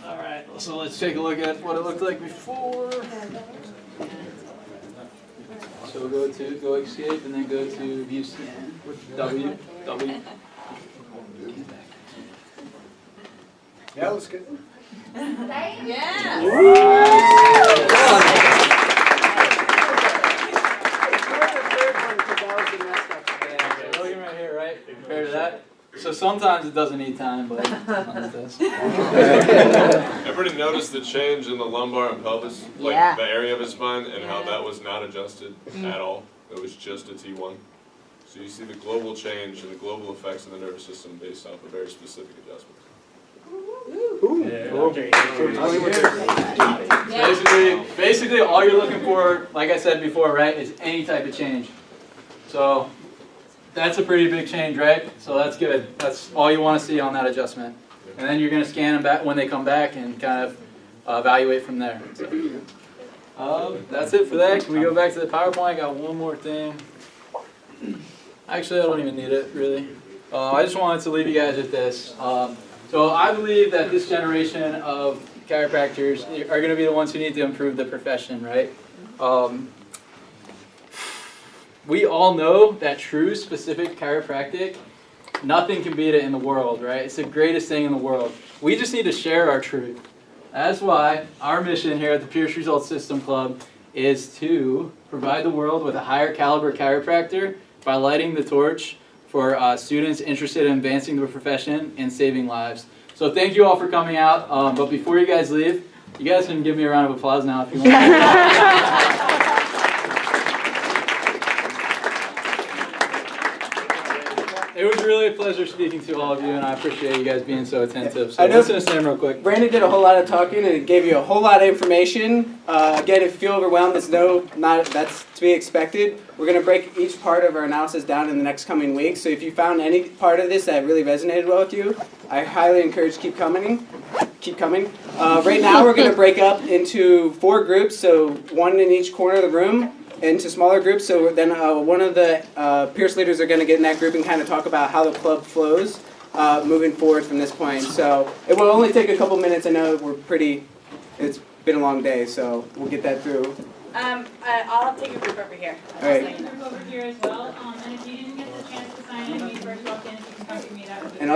Speaker 1: Alright, so let's take a look at what it looked like before. So we'll go escape and then go to view scan. W.
Speaker 6: Yeah, let's get.
Speaker 1: Looking right here, right? Compared to that. So sometimes it doesn't need time, but sometimes it does.
Speaker 11: Everybody notice the change in the lumbar and pelvis, like
Speaker 2: Yeah.
Speaker 11: the area of his spine, and how that was not adjusted at all. It was just a T1. So you see the global change and the global effects of the nervous system based off a very specific adjustment.
Speaker 1: Basically, all you're looking for, like I said before, right, is any type of change. So that's a pretty big change, right? So that's good. That's all you want to see on that adjustment. And then you're going to scan them back when they come back and kind of evaluate from there. So, that's it for that. Can we go back to the PowerPoint? I got one more thing. Actually, I don't even need it, really. I just wanted to leave you guys with this. So I believe that this generation of chiropractors are going to be the ones who need to improve the profession, right? We all know that true specific chiropractic, nothing can beat it in the world, right? It's the greatest thing in the world. We just need to share our truth. That's why our mission here at the Pierce Results System Club is to provide the world with a higher caliber chiropractor by lighting the torch for students interested in advancing the profession and saving lives. So thank you all for coming out. But before you guys leave, you guys can give me a round of applause now if you want. pleasure speaking to all of you, and I appreciate you guys being so attentive. So
Speaker 3: I know-
Speaker 1: listen to Sam real quick.
Speaker 3: Brandon did a whole lot of talking and it gave you a whole lot of information. Again, if you feel overwhelmed, that's to be expected. We're going to break each part of our analysis down in the next coming weeks. So if you found any part of this that really resonated well with you, I highly encourage keep coming. Right now, we're going to break up into 4 groups, so 1 in each corner of the room, into smaller groups. So then one of the Pierce leaders are going to get in that group and kind of talk about how the club flows moving forward from this point. So it will only take a couple minutes. I know it's been a long day, so we'll get that through.
Speaker 8: I'll take a group over here.
Speaker 3: All right.
Speaker 14: Over here as well, and if you didn't get the chance to sign in when you first walked in, if you can come to me, that would be.
Speaker 3: And